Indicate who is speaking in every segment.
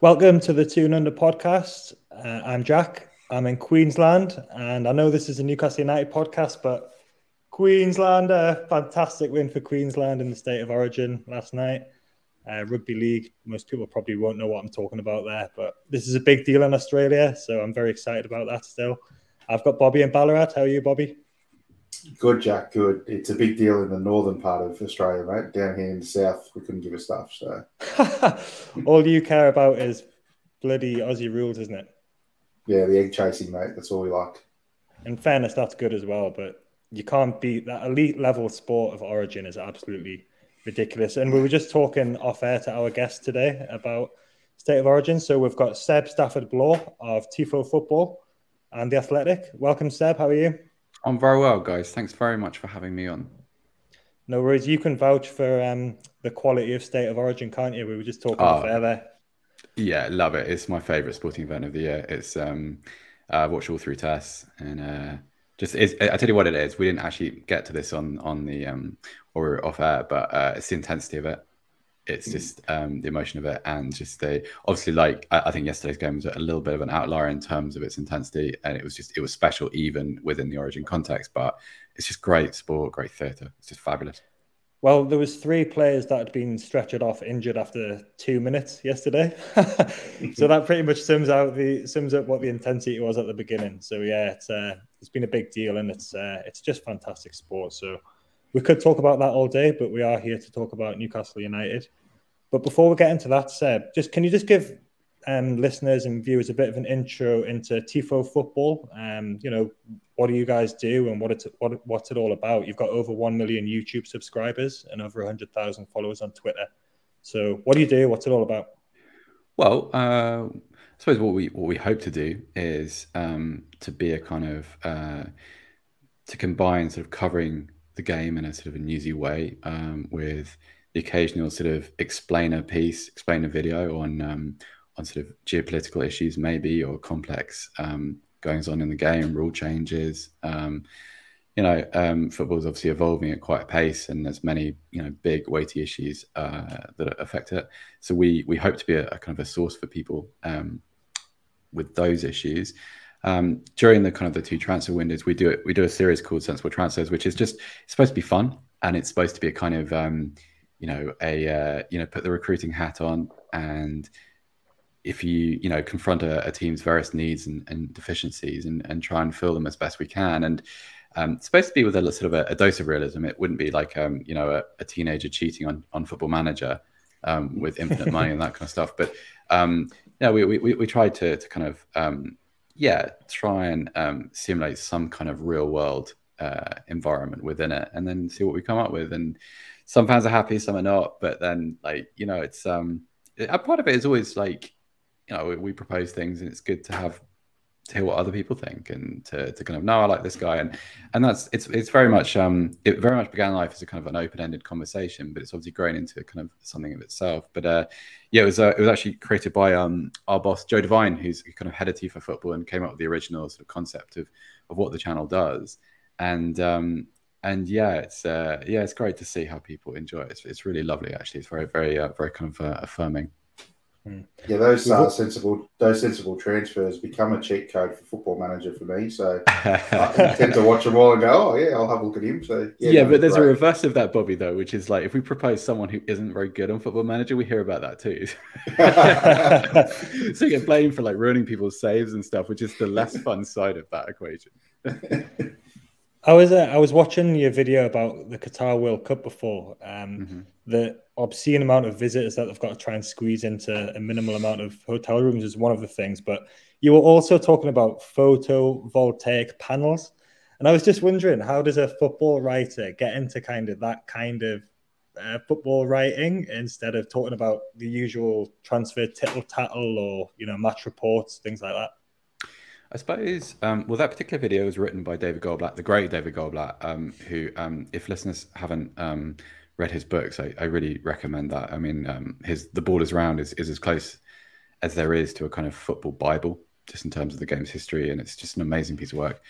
Speaker 1: Welcome to the Tune Under podcast. I'm Jack. I'm in Queensland, and I know this is a Newcastle United podcast, but Queensland, a fantastic win for Queensland in the State of Origin last night. Rugby League, most people probably won't know what I'm talking about there, but this is a big deal in Australia, so I'm very excited about that still. I've got Bobby in Ballarat. How are you, Bobby?
Speaker 2: Good, Jack, good. It's a big deal in the northern part of Australia, mate. Down here in the south, we couldn't give a stuff. So
Speaker 1: all you care about is bloody Aussie rules, isn't it?
Speaker 2: Yeah, the egg chasing, mate. That's all we like.
Speaker 1: In fairness, that's good as well, but you can't beat that elite level sport of Origin is absolutely ridiculous. And we were just talking off air to our guest today about State of Origin. So we've got Seb Stafford-Bloor of Tifo Football and The Athletic. Welcome, Seb. How are you?
Speaker 3: I'm very well, guys. Thanks very much for having me on.
Speaker 1: No worries. You can vouch for the quality of State of Origin, can't you? We were just talking off air there.
Speaker 3: Yeah, love it. It's my favourite sporting event of the year. It's I watch all three tests, and I tell you what it is. We didn't actually get to this on the or off air, but it's the intensity of it. It's just the emotion of it, and just obviously, like I think yesterday's game was a little bit of an outlier in terms of its intensity, and it was special even within the Origin context. But it's just great sport, great theatre. It's just fabulous.
Speaker 1: Well, there was 3 players that had been stretchered off injured after 2 minutes yesterday, so that pretty much sums up what the intensity was at the beginning. So yeah, it's been a big deal, and it's just fantastic sport. So we could talk about that all day, but we are here to talk about Newcastle United. But before we get into that, Seb, can you just give listeners and viewers a bit of an intro into Tifo Football? What do you guys do and what's it all about? You've got over 1 million YouTube subscribers and over 100,000 followers on Twitter. So what do you do? What's it all about?
Speaker 3: Well, I suppose what we hope to do is to be a kind of to combine sort of covering the game in a sort of a newsy way with the occasional sort of explainer video on sort of geopolitical issues maybe, or complex goings on in the game, rule changes. Football is obviously evolving at quite a pace, and there's many big weighty issues that affect it. So we hope to be a kind of a source for people with those issues. During the kind of the 2 transfer windows, we do a series called Sensible Transfers, which is it's supposed to be fun, and it's supposed to be a kind of put the recruiting hat on, and if you confront a team's various needs and deficiencies and try and fill them as best we can, and it's supposed to be with a sort of a dose of realism. It wouldn't be like a teenager cheating on Football Manager with infinite money and that kind of stuff. But we tried to kind of try and simulate some kind of real world environment within it, and then see what we come up with. And some fans are happy, some are not. But then, it's a part of it is always like, we propose things, and it's good to hear what other people think, and to kind of know, I like this guy, and that's it's very much it very much began life as a kind of an open-ended conversation, but it's obviously grown into kind of something of itself. But it was actually created by our boss Joe Devine, who's kind of head of TFO Football, and came up with the original sort of concept of what the channel does, and it's great to see how people enjoy it. It's really lovely, actually. It's very very very kind of affirming.
Speaker 2: Yeah, those sensible transfers become a cheat code for Football Manager for me. So I tend to watch them all and go, oh yeah, I'll have a look at him. So
Speaker 3: but there's a reverse of that, Bobby, though, which is like, if we propose someone who isn't very good on Football Manager, we hear about that too. So you get blamed for like ruining people's saves and stuff, which is the less fun side of that equation.
Speaker 1: I was watching your video about the Qatar World Cup before. The obscene amount of visitors that they've got to try and squeeze into a minimal amount of hotel rooms is one of the things. But you were also talking about photovoltaic panels, and I was just wondering, how does a football writer get into that kind of football writing instead of talking about the usual transfer tittle tattle or match reports, things like that?
Speaker 3: I suppose, that particular video was written by David Goldblatt, the great David Goldblatt, who, if listeners haven't read his books, I really recommend that. I mean, The Ball Is Round is as close as there is to a kind of football Bible, just in terms of the game's history, and it's just an amazing piece of work.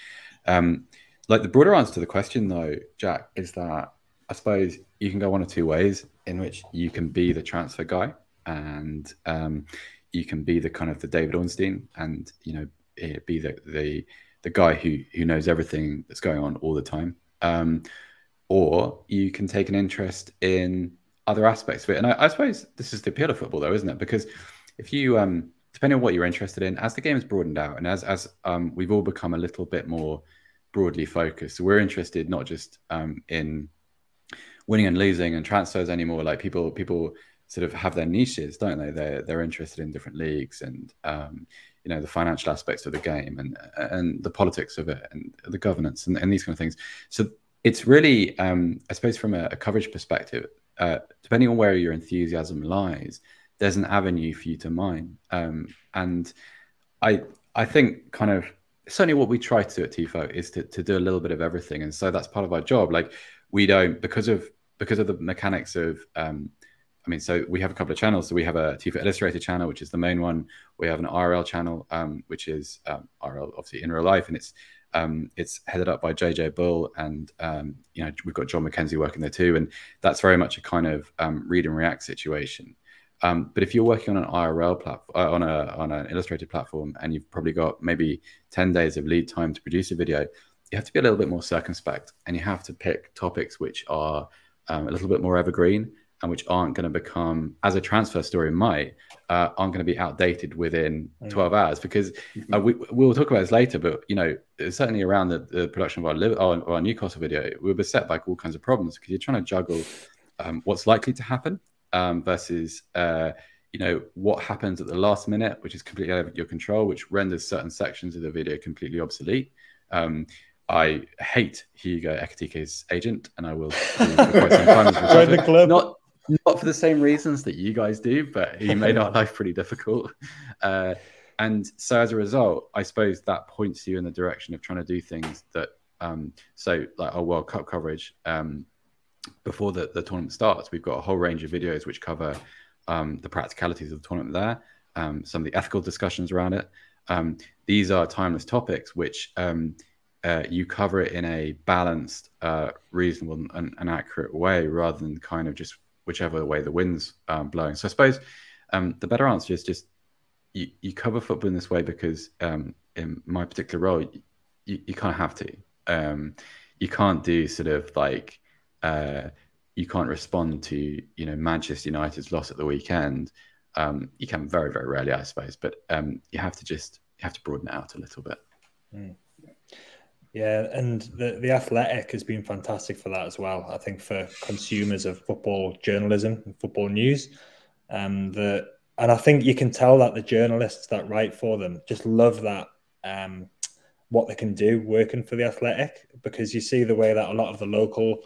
Speaker 3: The broader answer to the question, though, Jack, is that I suppose you can go one of 2 ways in which you can be the transfer guy, and you can be the kind of the David Ornstein, and be the guy who knows everything that's going on all the time, or you can take an interest in other aspects of it. And I suppose this is the appeal of football, though, isn't it? Because if you depending on what you're interested in, as the game has broadened out, and as we've all become a little bit more broadly focused, so we're interested not just in winning and losing and transfers anymore. Like people sort of have their niches, don't they? They're interested in different leagues and the financial aspects of the game and the politics of it and the governance and these kind of things. So it's really, I suppose, from a coverage perspective, depending on where your enthusiasm lies, there's an avenue for you to mine. And I think kind of certainly what we try to do at Tifo is to do a little bit of everything. And so that's part of our job. Like we don't, because of the mechanics of, so we have a couple of channels. So we have a Tifo Illustrated channel, which is the main one. We have an RL channel, which is RL, obviously in real life. And it's headed up by JJ Bull. And, we've got John McKenzie working there too. And that's very much a kind of read and react situation. But if you're working on an IRL platform, on an illustrated platform, and you've probably got maybe 10 days of lead time to produce a video, you have to be a little bit more circumspect, and you have to pick topics which are a little bit more evergreen and which aren't going to become, as a transfer story might, aren't going to be outdated within 12 hours. Because we'll talk about this later, but certainly around the production of our Newcastle video, we were beset by all kinds of problems because you're trying to juggle what's likely to happen versus what happens at the last minute, which is completely out of your control, which renders certain sections of the video completely obsolete. I hate Hugo Ekitike's agent, and I will do for quite some time.
Speaker 1: the club.
Speaker 3: Not for the same reasons that you guys do, but he made our life pretty difficult. And so as a result, I suppose that points you in the direction of trying to do things that, so like our World Cup coverage, before the tournament starts, we've got a whole range of videos which cover the practicalities of the tournament there, some of the ethical discussions around it. These are timeless topics which you cover it in a balanced, reasonable and accurate way, rather than kind of just whichever way the wind's blowing. So I suppose the better answer is just you cover football in this way because in my particular role, you kind of have to. You can't do sort of like, you can't respond to Manchester United's loss at the weekend. You can very, very rarely, I suppose, but you have to broaden it out a little bit.
Speaker 1: Yeah, and the Athletic has been fantastic for that as well. I think for consumers of football journalism and football news, and I think you can tell that the journalists that write for them just love that what they can do working for the Athletic, because you see the way that a lot of the local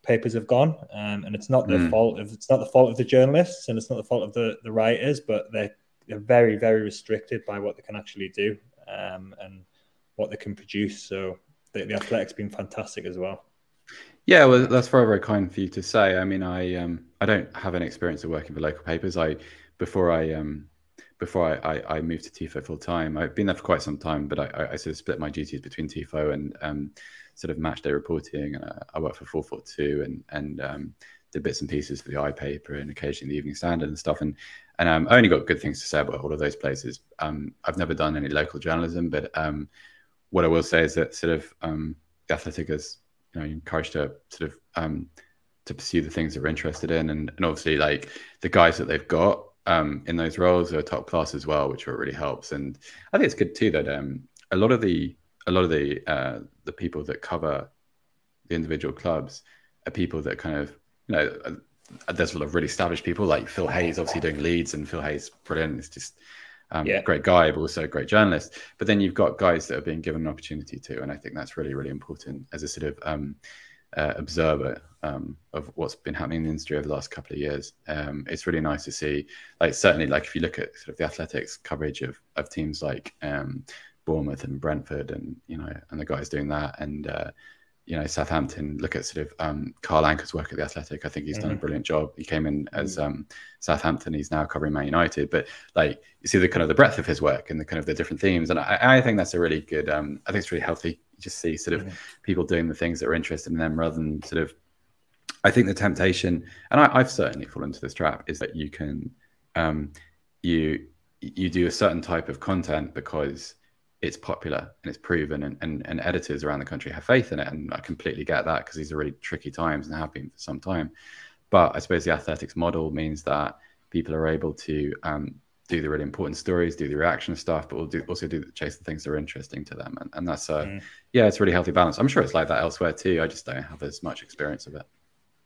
Speaker 1: papers have gone, and it's not their fault. It's not the fault of the journalists, and it's not the fault of the writers, but they're very, very restricted by what they can actually do and what they can produce. So the Athletic's been fantastic as well.
Speaker 3: Yeah, well, that's very, very kind for you to say. I mean, I don't have any experience of working for local papers. Before I moved to Tifo full time, I've been there for quite some time, but I sort of split my duties between Tifo and sort of match day reporting. And I worked for 442 and did bits and pieces for the iPaper and occasionally the Evening Standard and stuff. And I only got good things to say about all of those places. I've never done any local journalism, but what I will say is that sort of the Athletic is encouraged to sort of to pursue the things that we're interested in, and obviously like the guys that they've got in those roles are top class as well, which really helps. And I think it's good too that a lot of the people that cover the individual clubs are people that kind of there's a lot of really established people like Phil Hayes, obviously doing Leeds, and Phil Hayes brilliant. It's just great guy, but also a great journalist. But then you've got guys that are being given an opportunity to, and I think that's really, really important as a sort of observer of what's been happening in the industry over the last couple of years. It's really nice to see, like certainly like if you look at sort of the Athletics coverage of teams like Bournemouth and Brentford, and and the guys doing that, and Southampton, look at sort of Carl Anker's work at the Athletic. I think he's done a brilliant job. He came in as Southampton. He's now covering Man United, but like you see the kind of the breadth of his work and the kind of the different themes. And I think that's a really good, I think it's really healthy. You just see sort of people doing the things that are interested in them rather than sort of, I think the temptation, and I've certainly fallen into this trap, is that you can, you do a certain type of content because it's popular and it's proven, and editors around the country have faith in it. And I completely get that, because these are really tricky times and have been for some time. But I suppose the athletics model means that people are able to do the really important stories, do the reaction stuff, but also chase the things that are interesting to them. And that's, yeah, it's a really healthy balance. I'm sure it's like that elsewhere too. I just don't have as much experience of it.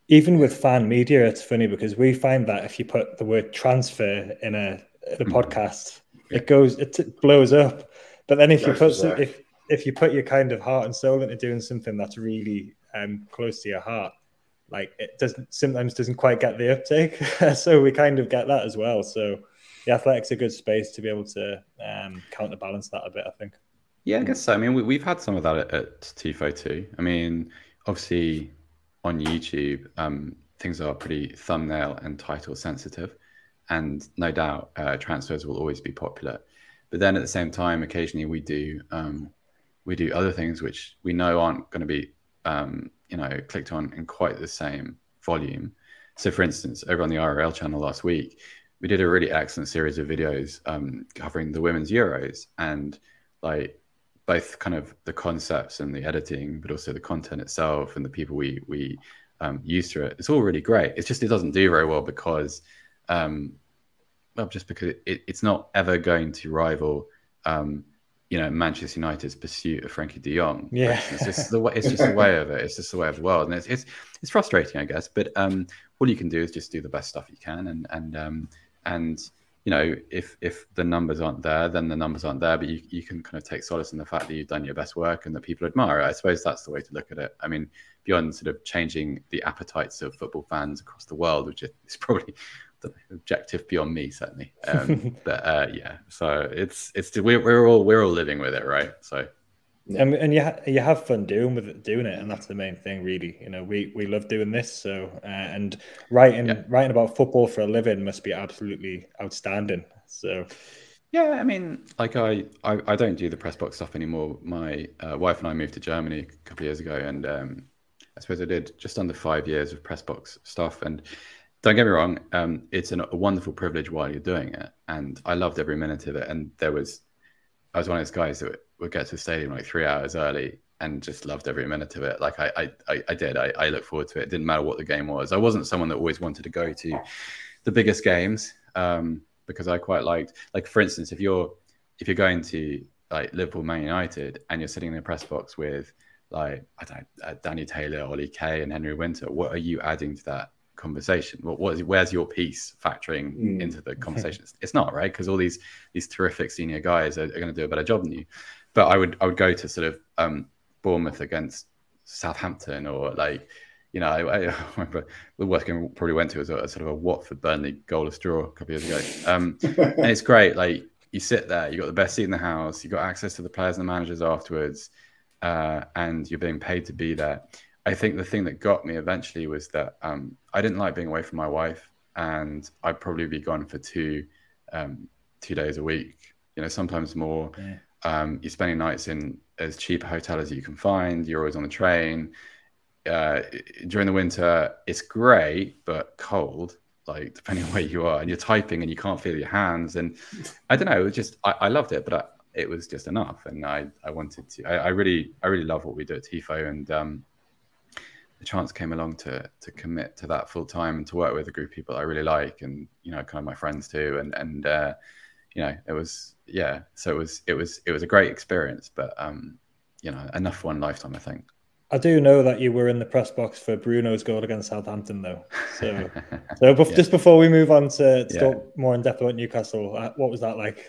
Speaker 1: Even with fan media, it's funny because we find that if you put the word transfer in a podcast, it blows up. But then if you put your kind of heart and soul into doing something that's really close to your heart, like it sometimes doesn't quite get the uptake. So we kind of get that as well. So the Athletics are a good space to be able to counterbalance that a bit, I think.
Speaker 3: Yeah, I guess so. I mean, we've had some of that at Tifo too. I mean, obviously on YouTube, things are pretty thumbnail and title sensitive, and no doubt transfers will always be popular. But then at the same time, occasionally we do other things which we know aren't going to be clicked on in quite the same volume. So, for instance, over on the RRL channel last week, we did a really excellent series of videos covering the Women's Euros, and like both kind of the concepts and the editing, but also the content itself and the people we use through it. It's all really great. It's just it doesn't do very well because. Just because it's not ever going to rival, Manchester United's pursuit of Frankie de Jong.
Speaker 1: Yeah,
Speaker 3: it's just the way. It's just the way of it. It's just the way of the world, and it's frustrating, I guess. But all you can do is just do the best stuff you can, and if the numbers aren't there, then the numbers aren't there. But you can kind of take solace in the fact that you've done your best work and that people admire it. I suppose that's the way to look at it. I mean, beyond sort of changing the appetites of football fans across the world, which is probably objective beyond me, certainly. But yeah, so we're all living with it, right? So
Speaker 1: and you have fun doing it, and that's the main thing, really. We love doing this. So and writing about football for a living must be absolutely outstanding. So
Speaker 3: yeah, I mean, like I don't do the press box stuff anymore. My wife and I moved to Germany a couple of years ago, and I suppose I did just under 5 years of press box stuff. And don't get me wrong, it's a wonderful privilege while you're doing it, and I loved every minute of it. And I was one of those guys that would get to the stadium like 3 hours early and just loved every minute of it. Like I did. I look forward to it. It didn't matter what the game was. I wasn't someone that always wanted to go to the biggest games because I quite liked, like, for instance, if you're going to like Liverpool, Man United, and you're sitting in the press box with like Danny Taylor, Ollie Kay, and Henry Winter, what are you adding to that conversation? Where's your piece factoring into the conversation? It's not, right? Because all these terrific senior guys are going to do a better job than you. But I would go to sort of Bournemouth against Southampton, or like, I remember the worst game we probably went to was a sort of a Watford Burnley goalless draw a couple of years ago. And it's great. Like, you sit there, you got the best seat in the house, you got access to the players and the managers afterwards, and you're being paid to be there. I think the thing that got me eventually was that I didn't like being away from my wife, and I'd probably be gone for 2 days a week, sometimes more. Yeah. You're spending nights in as cheap a hotel as you can find. You're always on the train. During the winter, it's great, but cold, like, depending on where you are, and you're typing and you can't feel your hands. And I don't know, it was just, I loved it, but it was just enough. And I wanted to, I really love what we do at Tifo, and the chance came along to commit to that full time and to work with a group of people I really like, and kind of my friends too, and it was, yeah, so it was a great experience, but enough for one lifetime, I think.
Speaker 1: I do know that you were in the press box for Bruno's goal against Southampton, though. So just before we move on to talk more in depth about Newcastle, what was that like?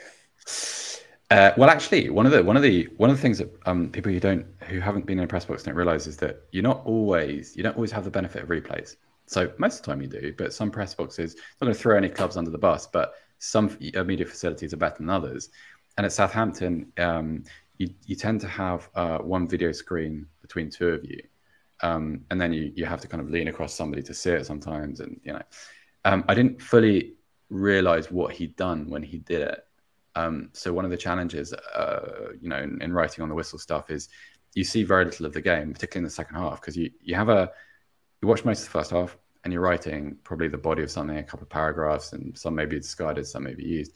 Speaker 3: Well, actually, one of the things that people who haven't been in a press box don't realize is that you don't always have the benefit of replays. So most of the time you do, but some press boxes, not going to throw any clubs under the bus, but some media facilities are better than others. And at Southampton, you tend to have one video screen between two of you, and then you have to kind of lean across somebody to see it sometimes. And I didn't fully realize what he'd done when he did it. So one of the challenges, in writing on the whistle stuff is you see very little of the game, particularly in the second half, because you watch most of the first half and you're writing probably the body of something, a couple of paragraphs, and some may be discarded, some may be used.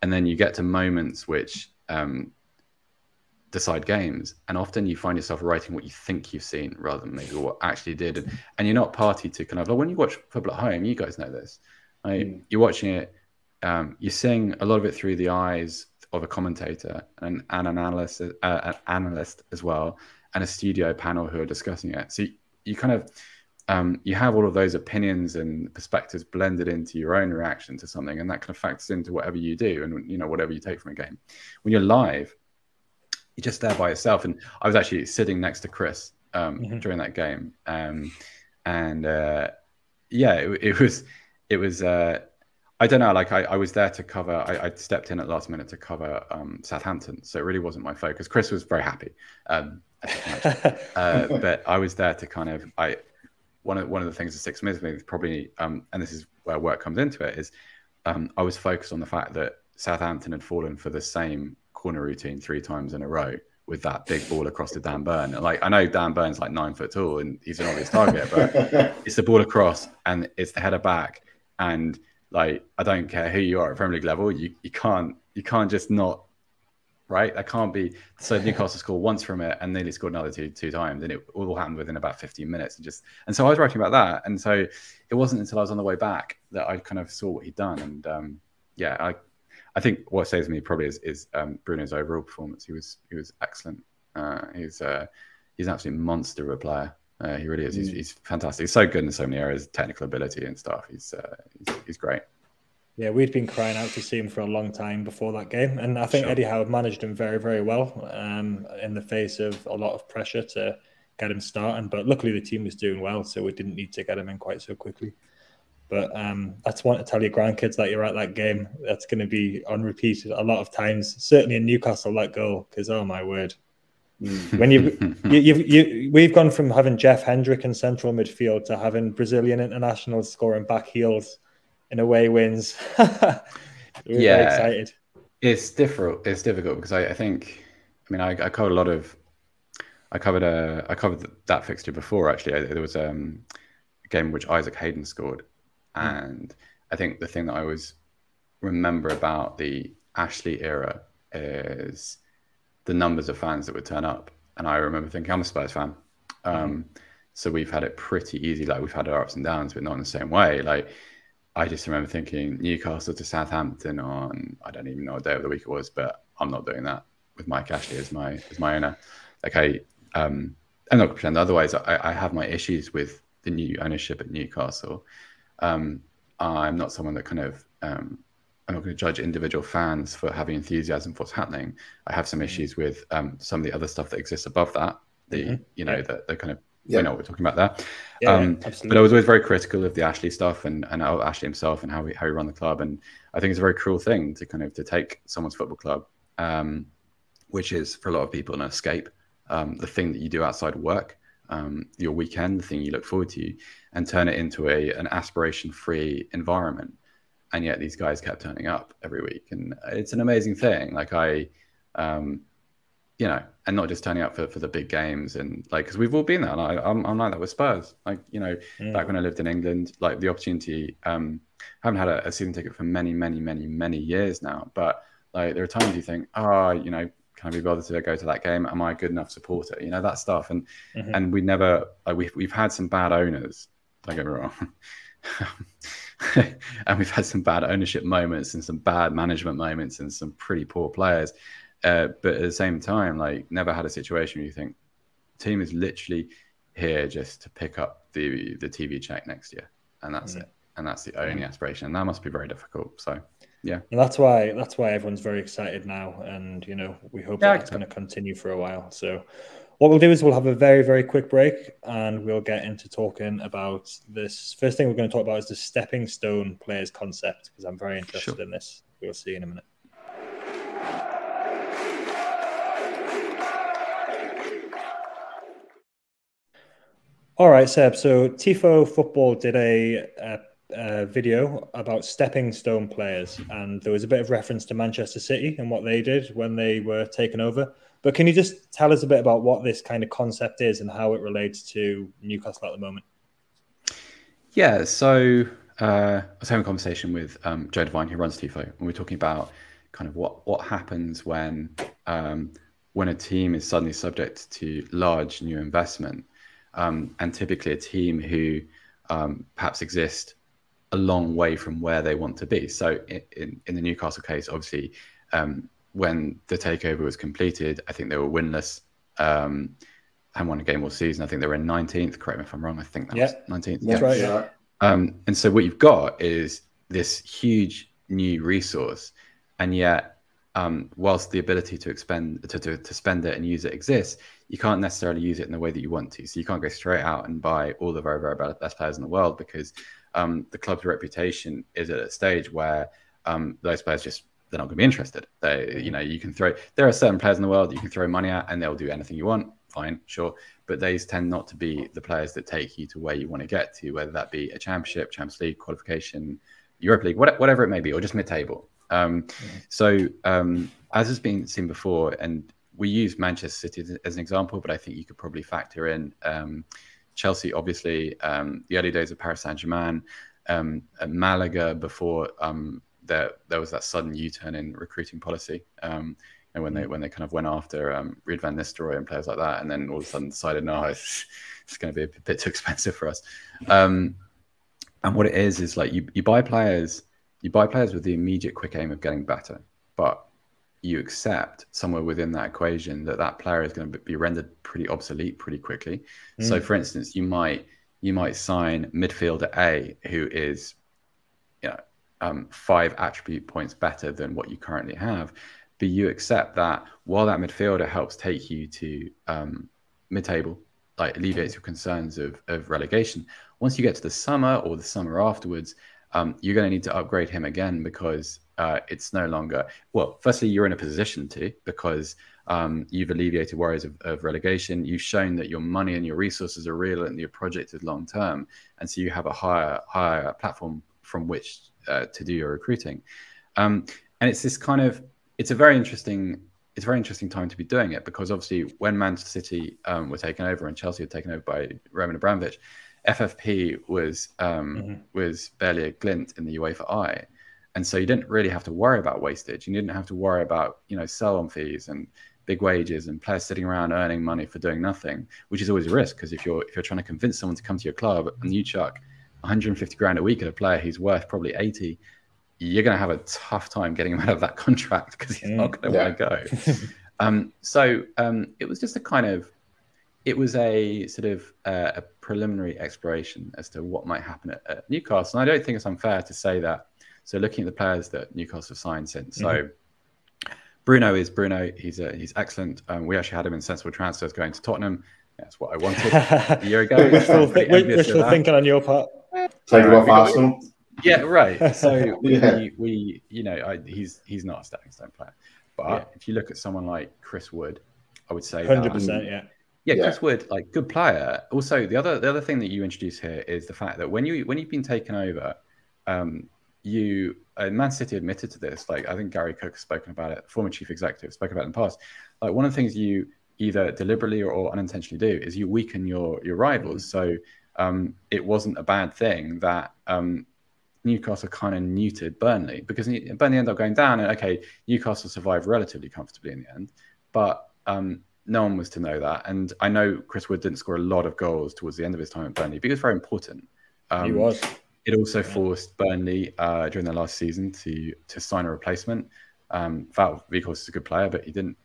Speaker 3: and then you get to moments which decide games, and often you find yourself writing what you think you've seen rather than maybe what actually did, and you're not party to kind of like when you watch football at home, you guys know this, right? You're watching it, you're seeing a lot of it through the eyes of a commentator and an analyst as well, and a studio panel who are discussing it. So you kind of you have all of those opinions and perspectives blended into your own reaction to something, and that kind of factors into whatever you do and, you know, whatever you take from a game. When you're live, you're just there by yourself. And I was actually sitting next to Chris during that game, yeah, it was I don't know, like I was there to cover, I stepped in at the last minute to cover Southampton, so it really wasn't my focus. Chris was very happy, but I was there to kind of, one of the things that sticks with me is probably, and this is where work comes into it, is I was focused on the fact that Southampton had fallen for the same corner routine 3 times in a row with that big ball across to Dan Burn. Like, I know Dan Burn's like 9 foot tall and he's an obvious target, but it's the ball across and it's the header back. And like, I don't care who you are at Premier League level, you can't just not, right? That can't be. So Newcastle scored once from it and nearly scored another two times, and it all happened within about 15 minutes. And so I was writing about that, and so it wasn't until I was on the way back that I kind of saw what he'd done. And yeah, I think what saves me probably is Bruno's overall performance. He was excellent. He's an absolute monster of a player. He really is. He's fantastic. He's so good in so many areas, technical ability and stuff. He's great.
Speaker 1: Yeah, we'd been crying out to see him for a long time before that game, and I think Eddie Howe managed him very, very well in the face of a lot of pressure to get him starting. But luckily, the team was doing well, so we didn't need to get him in quite so quickly. But I just want to tell your grandkids that you're at that game. That's going to be on repeat a lot of times. Certainly in Newcastle, that goal, because oh my word, when we've gone from having Jeff Hendrick in central midfield to having Brazilian internationals scoring back heels in away wins. We're very excited.
Speaker 3: It's difficult. It's difficult because I think, I mean, I covered a lot of, I covered that fixture before actually. There was a game in which Isaac Hayden scored, and I think the thing that I always remember about the Ashley era is the numbers of fans that would turn up. And I remember thinking, I'm a Spurs fan, so we've had it pretty easy. Like, we've had our ups and downs, but not in the same way. Like, I just remember thinking Newcastle to Southampton on, I don't even know what day of the week it was, but I'm not doing that with Mike Ashley as my owner. Like, I'm not going to pretend. Otherwise, I have my issues with the new ownership at Newcastle. I'm not someone that kind of, I'm not going to judge individual fans for having enthusiasm for what's happening. I have some issues with some of the other stuff that exists above that. The kind of, we know what we're talking about there. But I was always very critical of the Ashley stuff and Ashley himself and how he run the club. And I think it's a very cruel thing to kind of to take someone's football club, which is for a lot of people an escape, the thing that you do outside work, your weekend, the thing you look forward to, and turn it into an aspiration-free environment. And yet these guys kept turning up every week, and it's an amazing thing. Like, you know, and not just turning up for the big games, and like, because we've all been there. And I'm like that with Spurs. Like, you know, back when I lived in England, like the opportunity, I haven't had a season ticket for many years now. But like, there are times you think, you know, can I be bothered to go to that game? Am I a good enough supporter? You know, that stuff. And and we never, like, we've had some bad owners. Don't get me wrong. And we've had some bad ownership moments and some bad management moments and some pretty poor players. But at the same time, like, never had a situation where you think the team is literally here just to pick up the TV check next year, and that's it, and that's the only aspiration, and that must be very difficult. So yeah,
Speaker 1: and that's why everyone's very excited now, and you know, we hope that's going to continue for a while. So what we'll do is we'll have a very, very quick break, and we'll get into talking about this. First thing we're going to talk about is the stepping stone players concept, because I'm very interested in this. We'll see in a minute. All right, Seb. So Tifo Football did a video about stepping stone players, and there was a bit of reference to Manchester City and what they did when they were taken over. But can you just tell us a bit about what this kind of concept is and how it relates to Newcastle at the moment?
Speaker 3: Yeah, so I was having a conversation with Joe Devine, who runs Tifo, and we were talking about kind of what happens when a team is suddenly subject to large new investment, and typically a team who perhaps exist a long way from where they want to be. So in the Newcastle case, obviously, when the takeover was completed, I think they were winless, hadn't won a game all season. I think they were in 19th. Correct me if I'm wrong. I think that was 19th.
Speaker 1: That's right. Yeah.
Speaker 3: And so what you've got is this huge new resource, and yet, whilst the ability to spend it and use it exists, you can't necessarily use it in the way that you want to. So you can't go straight out and buy all the very, very best players in the world, because the club's reputation is at a stage where those players they're not going to be interested. You can there are certain players in the world that you can throw money at and they'll do anything you want. Fine, sure. But these tend not to be the players that take you to where you want to get to, whether that be a championship, Champions League, qualification, Europa League, whatever it may be, or just mid-table. So as has been seen before, and we use Manchester City as an example, but I think you could probably factor in Chelsea, obviously, the early days of Paris Saint-Germain, Malaga before there was that sudden U-turn in recruiting policy, and when they kind of went after Ruud van Nistelrooy and players like that, and then all of a sudden decided, no, it's going to be a bit too expensive for us. And what it is like you buy players with the immediate quick aim of getting better, but you accept somewhere within that equation that player is going to be rendered pretty obsolete pretty quickly. So, for instance, you might sign midfielder A who is 5 attribute points better than what you currently have, but you accept that while that midfielder helps take you to mid-table, like alleviates your concerns of relegation, once you get to the summer or the summer afterwards, you're going to need to upgrade him again, because it's no longer, well, firstly, you're in a position to, because you've alleviated worries of relegation. You've shown that your money and your resources are real and your project is long term, and so you have a higher platform from which to do your recruiting. And it's this kind of, it's a very interesting time to be doing it, because obviously when Manchester City were taken over and Chelsea were taken over by Roman Abramovich, FFP was barely a glint in the UEFA eye. And so you didn't really have to worry about wastage. You didn't have to worry about, sell-on fees and big wages and players sitting around earning money for doing nothing, which is always a risk, because if you're trying to convince someone to come to your club and you chuck 150 grand a week at a player who's worth probably 80, you're going to have a tough time getting him out of that contract, because he's not going to want to go. So it was just it was a sort of a preliminary exploration as to what might happen at Newcastle. And I don't think it's unfair to say that. So looking at the players that Newcastle have signed since, so Bruno is Bruno. He's excellent. We actually had him in sensible transfers going to Tottenham. That's what I wanted a year ago.
Speaker 1: Wishful thinking on your part.
Speaker 2: Take off Arsenal.
Speaker 3: Yeah, right. So he's not a stepping stone player. But if you look at someone like Chris Wood, I would say
Speaker 1: 100%. Yeah,
Speaker 3: Chris Wood, like, good player. Also, the other thing that you introduce here is the fact that when you've been taken over, Man City admitted to this. Like, I think Gary Cook has spoken about it, former chief executive, spoken about it in the past. Like, one of the things you either deliberately or unintentionally do is you weaken your rivals. So it wasn't a bad thing that Newcastle kind of neutered Burnley, because Burnley ended up going down, and okay, Newcastle survived relatively comfortably in the end, but no one was to know that. And I know Chris Wood didn't score a lot of goals towards the end of his time at Burnley, but he was very important.
Speaker 1: He was.
Speaker 3: It also forced Burnley during their last season to sign a replacement. Val Weghorst is a good player, but he didn't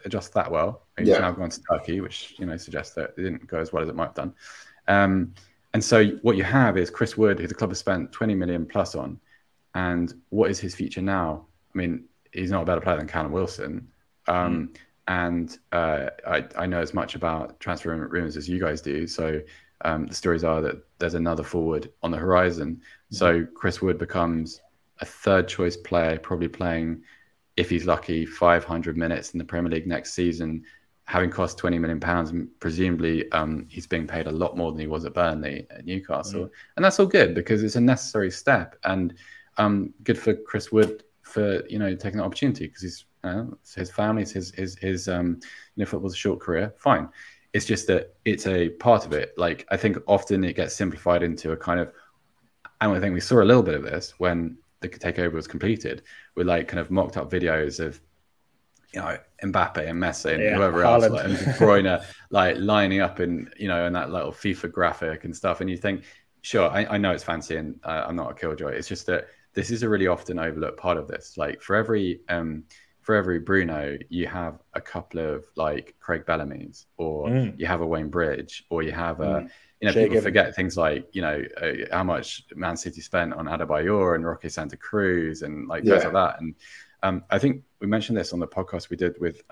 Speaker 3: adjust that well. He's now gone to Turkey, which suggests that it didn't go as well as it might have done. And so what you have is Chris Wood, who the club has spent 20 million plus on, and what is his future now? I mean, he's not a better player than Callum Wilson. And I know as much about transfer rumors as you guys do. So the stories are that there's another forward on the horizon. So Chris Wood becomes a third choice player, probably playing, if he's lucky, 500 minutes in the Premier League next season, having cost £20 million, and presumably he's being paid a lot more than he was at Burnley at Newcastle. And that's all good, because it's a necessary step, and good for Chris Wood for taking the opportunity, because he's his family, his football's a short career. Fine. It's just that it's a part of it. Like, I think often it gets simplified into a kind of, and I think we saw a little bit of this when the takeover was completed, with like kind of mocked up videos of, you know, Mbappe and Messi and whoever else, like, and De Bruyne, like lining up in, you know, in that little FIFA graphic and stuff. And you think, sure, I know it's fancy, and I'm not a killjoy. It's just that this is a really often overlooked part of this. Like for every Bruno, you have a couple of like Craig Bellamy's, or you have a Wayne Bridge, or you have a, you know, people forget things like, you know, how much Man City spent on Adebayor and Roque Santa Cruz and like guys like that. And I think we mentioned this on the podcast we did with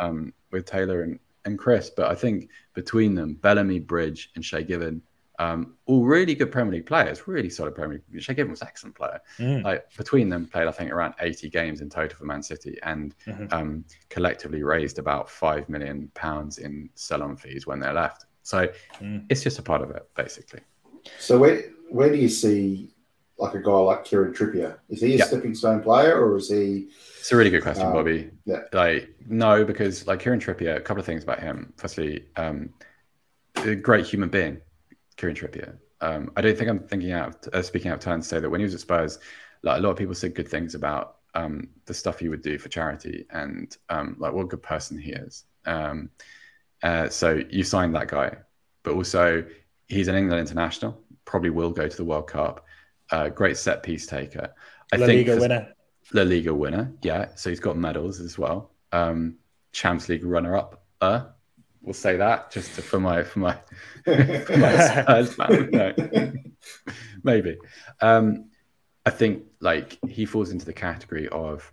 Speaker 3: Taylor and Chris, but I think between them, Bellamy, Bridge, and Shay Given, all really good Premier League players, really solid Premier League. Shay Given was an excellent player. Like between them, played I think around 80 games in total for Man City, and collectively raised about £5 million in sell-on fees when they left. So it's just a part of it, basically.
Speaker 2: So where do you see like a guy like Kieran Trippier? Is he a stepping stone player, or is he?
Speaker 3: It's a really good question, Bobby. Like, no, because like Kieran Trippier, a couple of things about him. Firstly, a great human being, Kieran Trippier. I don't think I'm speaking out of turn to say that when he was at Spurs, like a lot of people said good things about the stuff he would do for charity, and like what a good person he is. So you signed that guy, but also he's an England international, probably will go to the World Cup. Great set piece taker.
Speaker 1: La Liga winner.
Speaker 3: La Liga winner, yeah. So he's got medals as well. Champions League runner-up. We'll say that just for my Spurs fan. No. Maybe. I think like he falls into the category of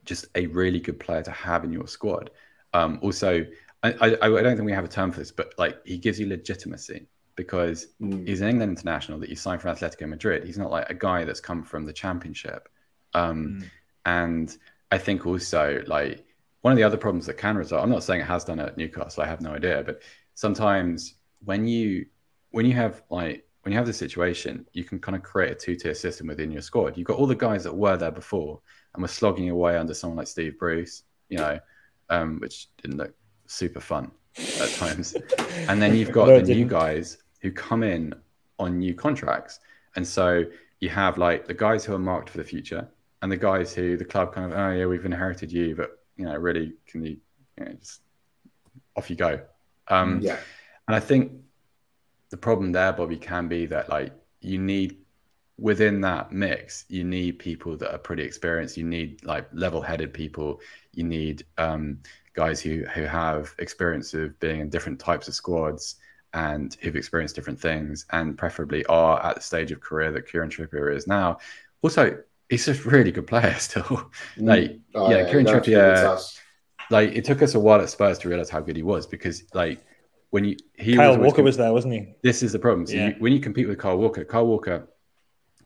Speaker 3: just a really good player to have in your squad. Also, I don't think we have a term for this, but like he gives you legitimacy, because he's an England international that you signed for Atletico Madrid. He's not like a guy that's come from the Championship. And I think also like one of the other problems that can result, I'm not saying it has done at Newcastle, I have no idea, but sometimes when you have this situation, you can kind of create a two-tier system within your squad. You've got all the guys that were there before and were slogging away under someone like Steve Bruce, you know, which didn't look super fun at times. And then you've got the new guys who come in on new contracts. And so you have like the guys who are marked for the future, and the guys who the club kind of, oh yeah, we've inherited you, but you know, really, can you know, just off you go. And I think the problem there, Bobby, can be that like you need, within that mix, you need people that are pretty experienced. You need like level-headed people. You need guys who have experience of being in different types of squads and who've experienced different things, and preferably are at the stage of career that Kieran Trippier is now. Also, he's just a really good player still. Kieran Trippier, like it took us a while at Spurs to realize how good he was, because like when
Speaker 1: Kyle Walker was there, wasn't he?
Speaker 3: This is the problem. So when you compete with Kyle Walker,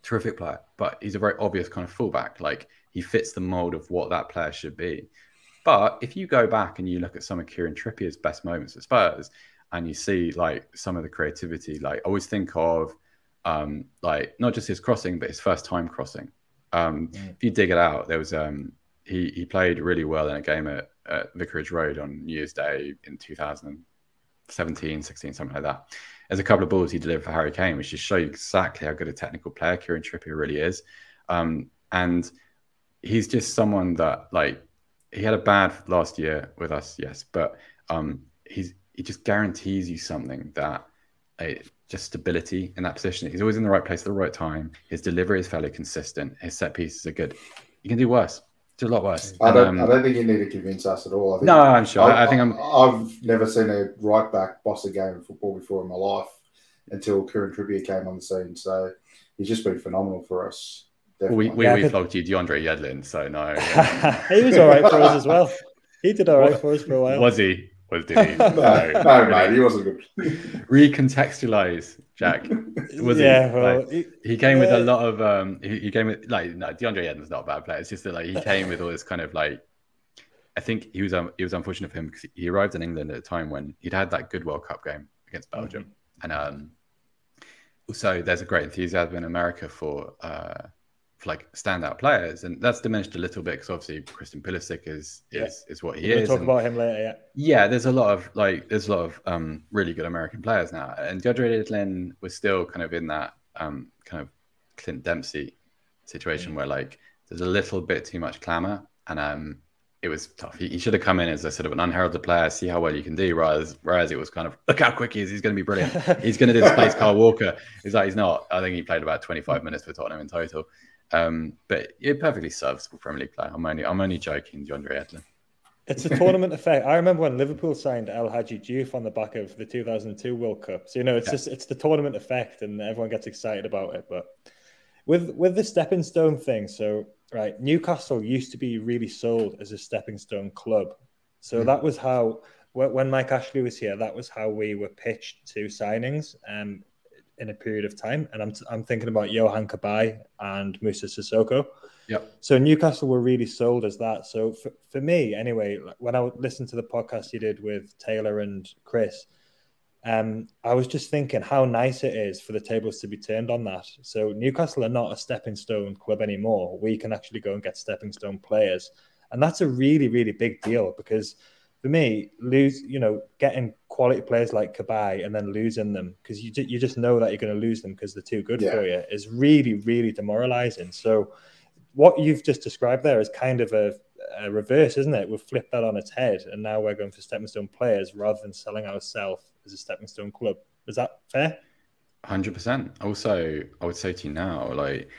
Speaker 3: terrific player, but he's a very obvious kind of fullback. Like he fits the mold of what that player should be. But if you go back and you look at some of Kieran Trippier's best moments at Spurs, and you see like some of the creativity, like I always think of like not just his crossing, but his first time crossing. If you dig it out, there was he played really well in a game at Vicarage Road on New Year's Day in 2017, 16, something like that. There's a couple of balls he delivered for Harry Kane, which just show you exactly how good a technical player Kieran Trippier really is. And he's just someone that, like, he had a bad last year with us, yes, but he just guarantees you something that just stability in that position. He's always in the right place at the right time. His delivery is fairly consistent. His set pieces are good. You can do worse. Do a lot worse.
Speaker 2: I don't think you need to convince us at all.
Speaker 3: No, I'm sure.
Speaker 2: I've never seen a right back boss a game of football before in my life until Kieran Trippier came on the scene. So he's just been phenomenal for us.
Speaker 3: We flogged you, DeAndre Yedlin. So no,
Speaker 1: he was all right for us as well. He did all right for us for a while.
Speaker 3: Was he? Did he?
Speaker 2: No, mate, he wasn't good.
Speaker 3: Recontextualize, Jack. Was he came with a lot of he came with, like, no, DeAndre Yedlin's not a bad player. It's just that, like, he came with all this kind of, like, I think it was unfortunate for him because he arrived in England at a time when he'd had that good World Cup game against Belgium, and also there's a great enthusiasm in America for like standout players, and that's diminished a little bit because obviously Christian Pulisic is what he is.
Speaker 1: We'll talk about him later.
Speaker 3: Yeah, there's a lot of really good American players now, and DeAndre Yedlin was still kind of in that kind of Clint Dempsey situation where like there's a little bit too much clamour, and it was tough. He should have come in as a sort of an unheralded player, see how well you can do. Whereas it was kind of, look how quick he is. He's going to be brilliant. He's going to displace Kyle Walker. He's not. I think he played about 25 minutes for Tottenham in total. But you're perfectly serviceable Premier League player. I'm only joking, DeAndre Yedlin.
Speaker 1: It's a tournament effect. I remember when Liverpool signed El Hadji Diouf on the back of the 2002 World Cup. So it's the tournament effect, and everyone gets excited about it. But with the stepping stone thing, so right, Newcastle used to be really sold as a stepping stone club. So that was how, when Mike Ashley was here, that was how we were pitched to signings in a period of time. And I'm thinking about Johan Cabaye and Moussa Sissoko.
Speaker 3: Yep.
Speaker 1: So Newcastle were really sold as that. So for me, anyway, when I listened to the podcast you did with Taylor and Chris, I was just thinking how nice it is for the tables to be turned on that. So Newcastle are not a stepping stone club anymore. We can actually go and get stepping stone players. And that's a really, really big deal, because for me, getting quality players like Cabaye and then losing them because you just know that you're going to lose them because they're too good for you is really, really demoralizing. So what you've just described there is kind of a reverse, isn't it? We've flipped that on its head, and now we're going for stepping stone players rather than selling ourselves as a stepping stone club. Is that fair?
Speaker 3: 100%. Also, I would say to you now, like,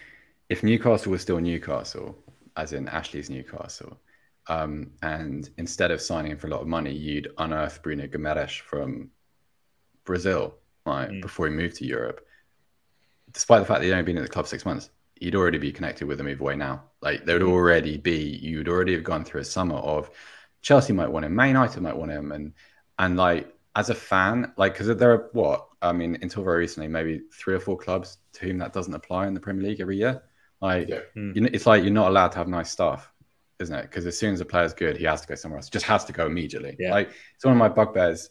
Speaker 3: if Newcastle was still Newcastle, as in Ashley's Newcastle, and instead of signing for a lot of money, you'd unearth Bruno Guimaraes from Brazil, before he moved to Europe. Despite the fact that he'd only been at the club 6 months, you'd already be connected with him either way now. Like, there would already be, you'd already have gone through a summer of Chelsea might want him, Man United might want him, and like, as a fan, like, because there are until very recently, maybe 3 or 4 clubs to whom that doesn't apply in the Premier League every year. Like, it's like you're not allowed to have nice stuff, isn't it? Because as soon as a player's good, he has to go somewhere else. Just has to go immediately. Yeah. Like, it's one of my bugbears.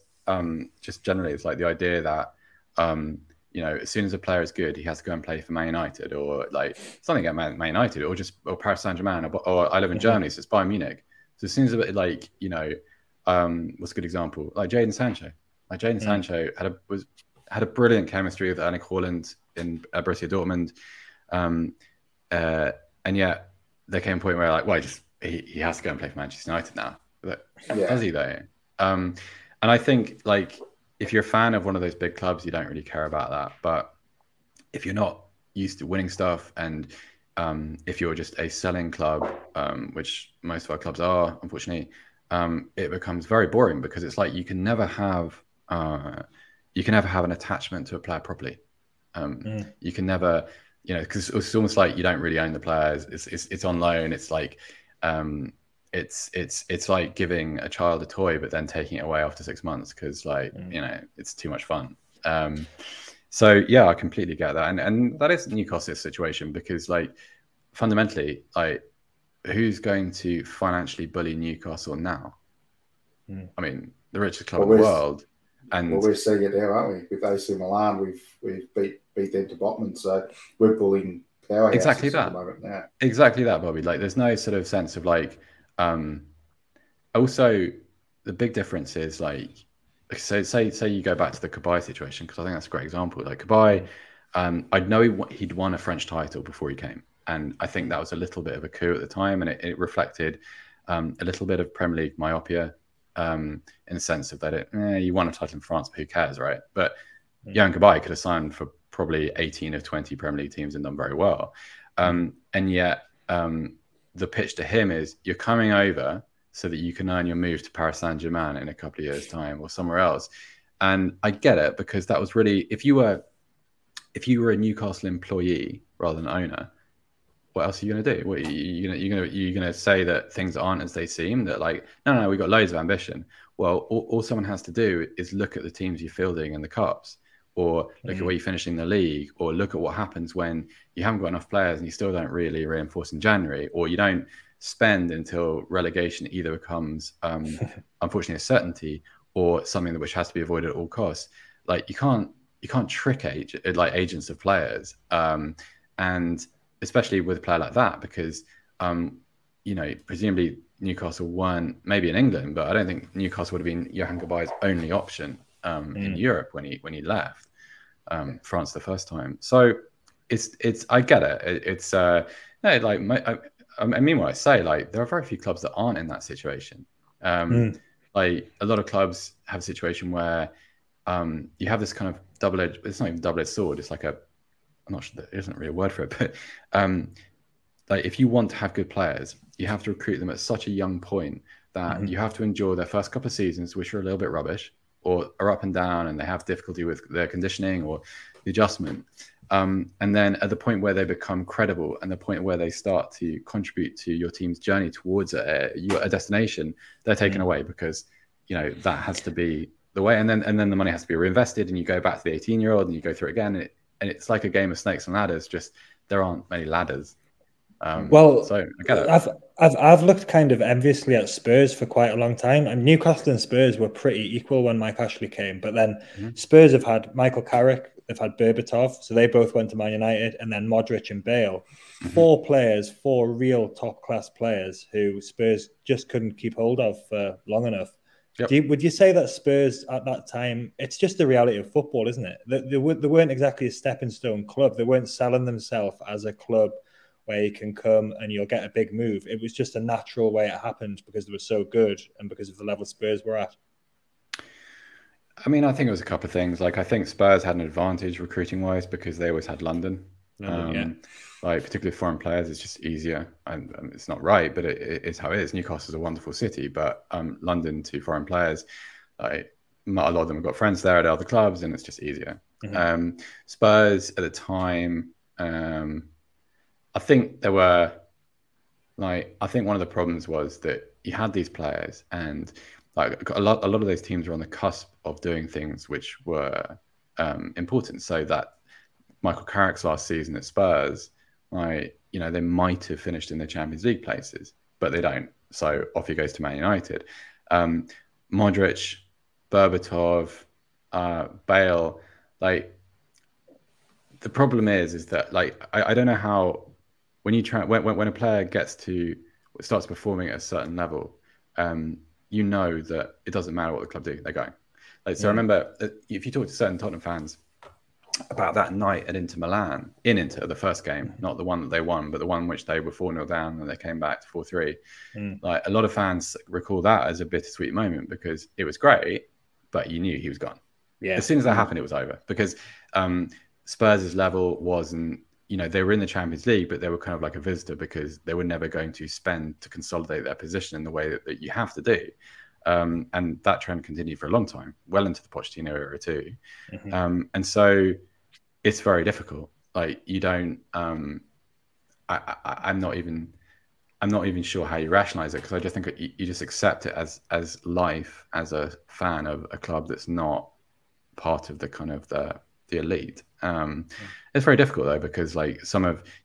Speaker 3: Just generally, it's like the idea that as soon as a player is good, he has to go and play for Man United, or like something at Man United, or Paris Saint-Germain, or I live in Germany, so it's Bayern Munich. So as soon as what's a good example? Like Jadon Sancho. Like Jadon Sancho had a brilliant chemistry with Erling Haaland in Borussia Dortmund, and yet there came a point where he has to go and play for Manchester United now. Does he though? And I think, like, if you're a fan of one of those big clubs, you don't really care about that. But if you're not used to winning stuff, and if you're just a selling club, which most of our clubs are, unfortunately, it becomes very boring, because it's like you can never have an attachment to a player properly. You can never, because it's almost like you don't really own the players. It's on loan. It's like it's like giving a child a toy, but then taking it away after 6 months because, it's too much fun. So yeah, I completely get that, and that is Newcastle's situation, because, like, fundamentally, like, who's going to financially bully Newcastle now? I mean, the richest club in the world. And
Speaker 2: we're seeing it now, aren't we? With AC Milan, we've beat them to Botman, so we're bullying powerhouses
Speaker 3: exactly that.
Speaker 2: At the moment. Yeah.
Speaker 3: Exactly that, Bobby. Like, there's no sort of sense of like. Also, the big difference is, like, so say you go back to the Cabaye situation, because I think that's a great example. Like Cabaye, I know he'd won a French title before he came, and I think that was a little bit of a coup at the time, and it reflected a little bit of Premier League myopia. In the sense of that you won a title in France, but who cares, right? But Johan Cabaye could have signed for probably 18 of 20 Premier League teams and done very well. And yet the pitch to him is, you're coming over so that you can earn your move to Paris Saint-Germain in a couple of years' time, or somewhere else. And I get it, because that was really, if you were a Newcastle employee rather than owner, what else are you going to do? What, you're going to say that things aren't as they seem? That, like, no, we've got loads of ambition. Well, all someone has to do is look at the teams you're fielding in the cups, or look at where you're finishing the league, or look at what happens when you haven't got enough players and you still don't really reinforce in January, or you don't spend until relegation either becomes, unfortunately, a certainty, or something which has to be avoided at all costs. Like, you can't trick agents of players, and especially with a player like that, because presumably Newcastle weren't, maybe in England, but I don't think Newcastle would have been Johan Cabaye's only option in Europe when he left France the first time. So I get it. It's no, like I mean what I say, like there are very few clubs that aren't in that situation. Like a lot of clubs have a situation where you have this kind of double-edged, it's not even double-edged sword, it's like I'm not sure, there isn't really a word for it, but like if you want to have good players, you have to recruit them at such a young point that you have to endure their first couple of seasons, which are a little bit rubbish or are up and down and they have difficulty with their conditioning or the adjustment. And then at the point where they become credible and the point where they start to contribute to your team's journey towards a destination, they're taken away because, you know, that has to be the way. And then the money has to be reinvested and you go back to the 18-year-old and you go through it again. And it's like a game of snakes and ladders, just there aren't many ladders. So I get it.
Speaker 1: I've looked kind of enviously at Spurs for quite a long time, and Newcastle and Spurs were pretty equal when Mike Ashley came. But then Spurs have had Michael Carrick, they've had Berbatov, so they both went to Man United, and then Modric and Bale. 4 players, 4 real top class players who Spurs just couldn't keep hold of for long enough. Yep. Would you say that Spurs at that time, it's just the reality of football, isn't it? They weren't exactly a stepping stone club. They weren't selling themselves as a club where you can come and you'll get a big move. It was just a natural way it happened because they were so good and because of the level Spurs were at.
Speaker 3: I mean, I think it was a couple of things. Like, I think Spurs had an advantage recruiting-wise because they always had London. Like, particularly foreign players, it's just easier. And it's not right, but it is how it is. Newcastle's a wonderful city, but London to foreign players, like, a lot of them have got friends there at other clubs, and it's just easier. Spurs at the time, I think there were, like, I think one of the problems was that you had these players, and like a lot of those teams were on the cusp of doing things which were important. So that Michael Carrick's last season at Spurs, like, you know, they might have finished in the Champions League places, but they don't. So off he goes to Man United. Modric, Berbatov, Bale, like, the problem is that, like, I don't know how, when you try, when a player starts performing at a certain level, you know that it doesn't matter what the club do, they're going. Like, so I remember if you talk to certain Tottenham fans about that night at Inter Milan, Inter, the first game, not the one that they won, but the one which they were 4-0 down and they came back to 4-3. Like, a lot of fans recall that as a bittersweet moment because it was great, but you knew he was gone. As soon as that happened, it was over because Spurs' level wasn't, you know, they were in the Champions League, but they were kind of like a visitor because they were never going to spend to consolidate their position in the way that you have to do. And that trend continued for a long time, well into the Pochettino era too. And so it's very difficult. Like, you don't, I'm not even sure how you rationalize it, because I just think you just accept it as life, as a fan of a club that's not part of the kind of the elite. It's very difficult though, because like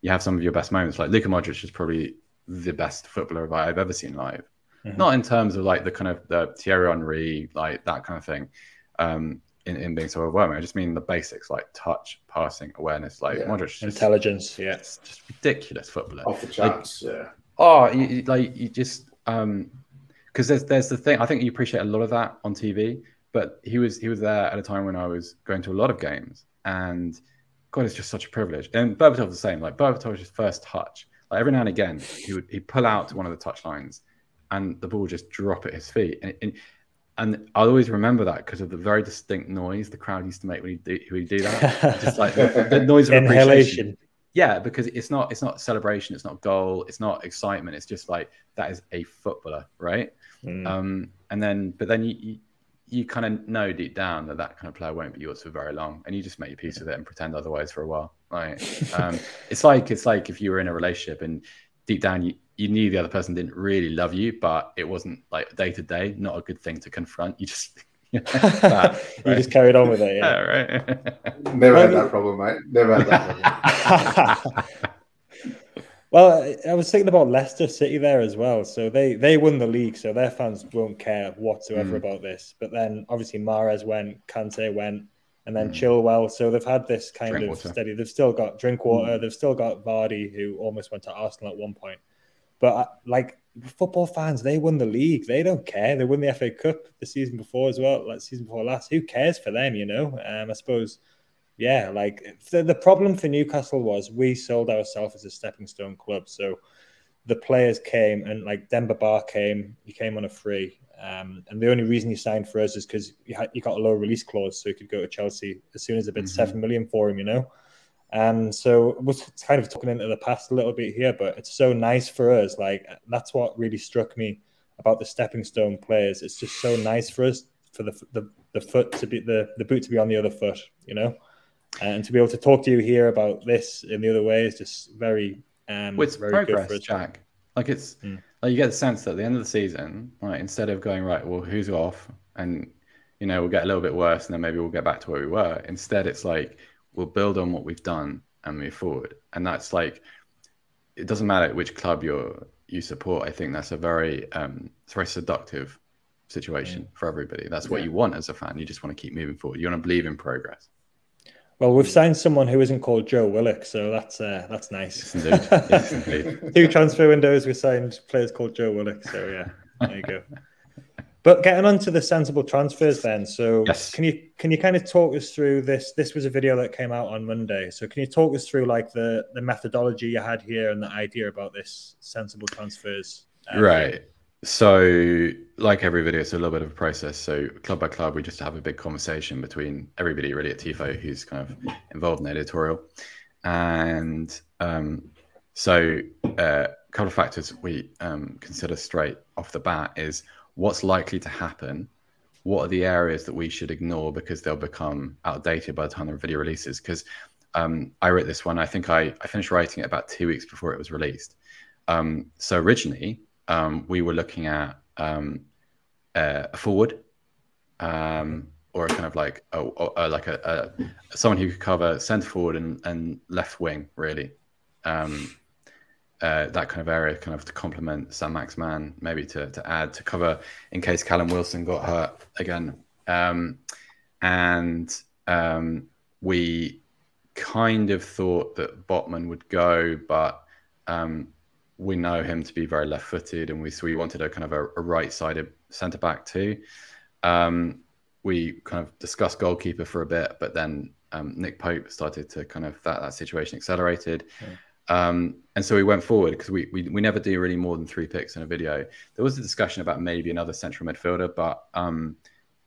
Speaker 3: you have some of your best moments. Like Luka Modric is probably the best footballer I've ever seen live. Not in terms of like the kind of the Thierry Henry, like that kind of thing, in being so overwhelming. I just mean the basics, like touch, passing, awareness. Like Modric,
Speaker 1: intelligence,
Speaker 3: it's just ridiculous footballer.
Speaker 2: Off the charts,
Speaker 3: you just because there's the thing. I think you appreciate a lot of that on TV. But he was there at a time when I was going to a lot of games, and God, it's just such a privilege. And Berbatov the same. Like, Berbatov's first touch, like every now and again, he'd pull out to one of the touch lines, and the ball would just drop at his feet. And I always remember that because of the very distinct noise the crowd used to make when he'd do that. Just like the noise of inhalation. Yeah, because it's not celebration, it's not goal, it's not excitement. It's just like, that is a footballer, right? But then you kind of know deep down that kind of player won't be yours for very long, and you just make your peace with it and pretend otherwise for a while. Like, it's like if you were in a relationship and deep down you knew the other person didn't really love you, but it wasn't like day to day, not a good thing to confront. You just
Speaker 1: you just carried on with it.
Speaker 3: Yeah, right.
Speaker 2: Never had that problem, mate. Never had that problem.
Speaker 1: Well, I was thinking about Leicester City there as well. So they won the league, so their fans won't care whatsoever about this. But then obviously Mahrez went, Kante went, and then Chilwell. So they've had this kind of steady. They've still got Drinkwater. They've still got Vardy, who almost went to Arsenal at one point. But like, football fans, they won the league. They don't care. They won the FA Cup the season before as well, like season before last. Who cares for them, you know? I suppose Yeah, like the problem for Newcastle was we sold ourselves as a stepping stone club. So the players came, and like Demba Ba came, he came on a free. And the only reason he signed for us is because you got a low release clause, so he could go to Chelsea as soon as they bid 7 million for him, you know. And so it was kind of talking into the past a little bit here, but it's so nice for us. Like that's what really struck me about the stepping stone players. It's just so nice for us for the foot to be the boot to be on the other foot, you know, and to be able to talk to you here about this in the other way is just very
Speaker 3: it's
Speaker 1: very
Speaker 3: progress,
Speaker 1: good for us.
Speaker 3: Jack. Like it's like you get the sense that at the end of the season, right, instead of going right, well, who's off, and you know we'll get a little bit worse, and then maybe we'll get back to where we were. Instead, it's like we'll build on what we've done and move forward. And that's like, it doesn't matter which club you support. I think that's a very it's a very seductive situation for everybody. That's what you want as a fan. You just want to keep moving forward. You want to believe in progress.
Speaker 1: Well, we've signed someone who isn't called Joe Willock, so that's nice.
Speaker 3: Yes, indeed. Yes, indeed.
Speaker 1: 2 transfer windows, we signed players called Joe Willock. So yeah, there you go. But getting on to the sensible transfers then. So can you kind of talk us through this? This was a video that came out on Monday. So can you talk us through like the methodology you had here and the idea about this sensible transfers?
Speaker 3: Right. So like every video, it's a little bit of a process. So club by club, we just have a big conversation between everybody really at Tifo who's kind of involved in the editorial. And so a couple of factors we consider straight off the bat is what's likely to happen, what are the areas that we should ignore because they'll become outdated by the time the video releases. Because I wrote this one, I think I finished writing it about 2 weeks before it was released. So originally, we were looking at a forward or a kind of like someone who could cover centre forward and left wing, really. That kind of area, kind of to complement Sam Maximan, maybe to add to cover in case Callum Wilson got hurt again. We kind of thought that Botman would go, but we know him to be very left-footed, and so we wanted a kind of a right-sided centre-back too. We kind of discussed goalkeeper for a bit, but then Nick Pope started to kind of that situation accelerated. And so we went forward because we never do really more than 3 picks in a video. There was a discussion about maybe another central midfielder, but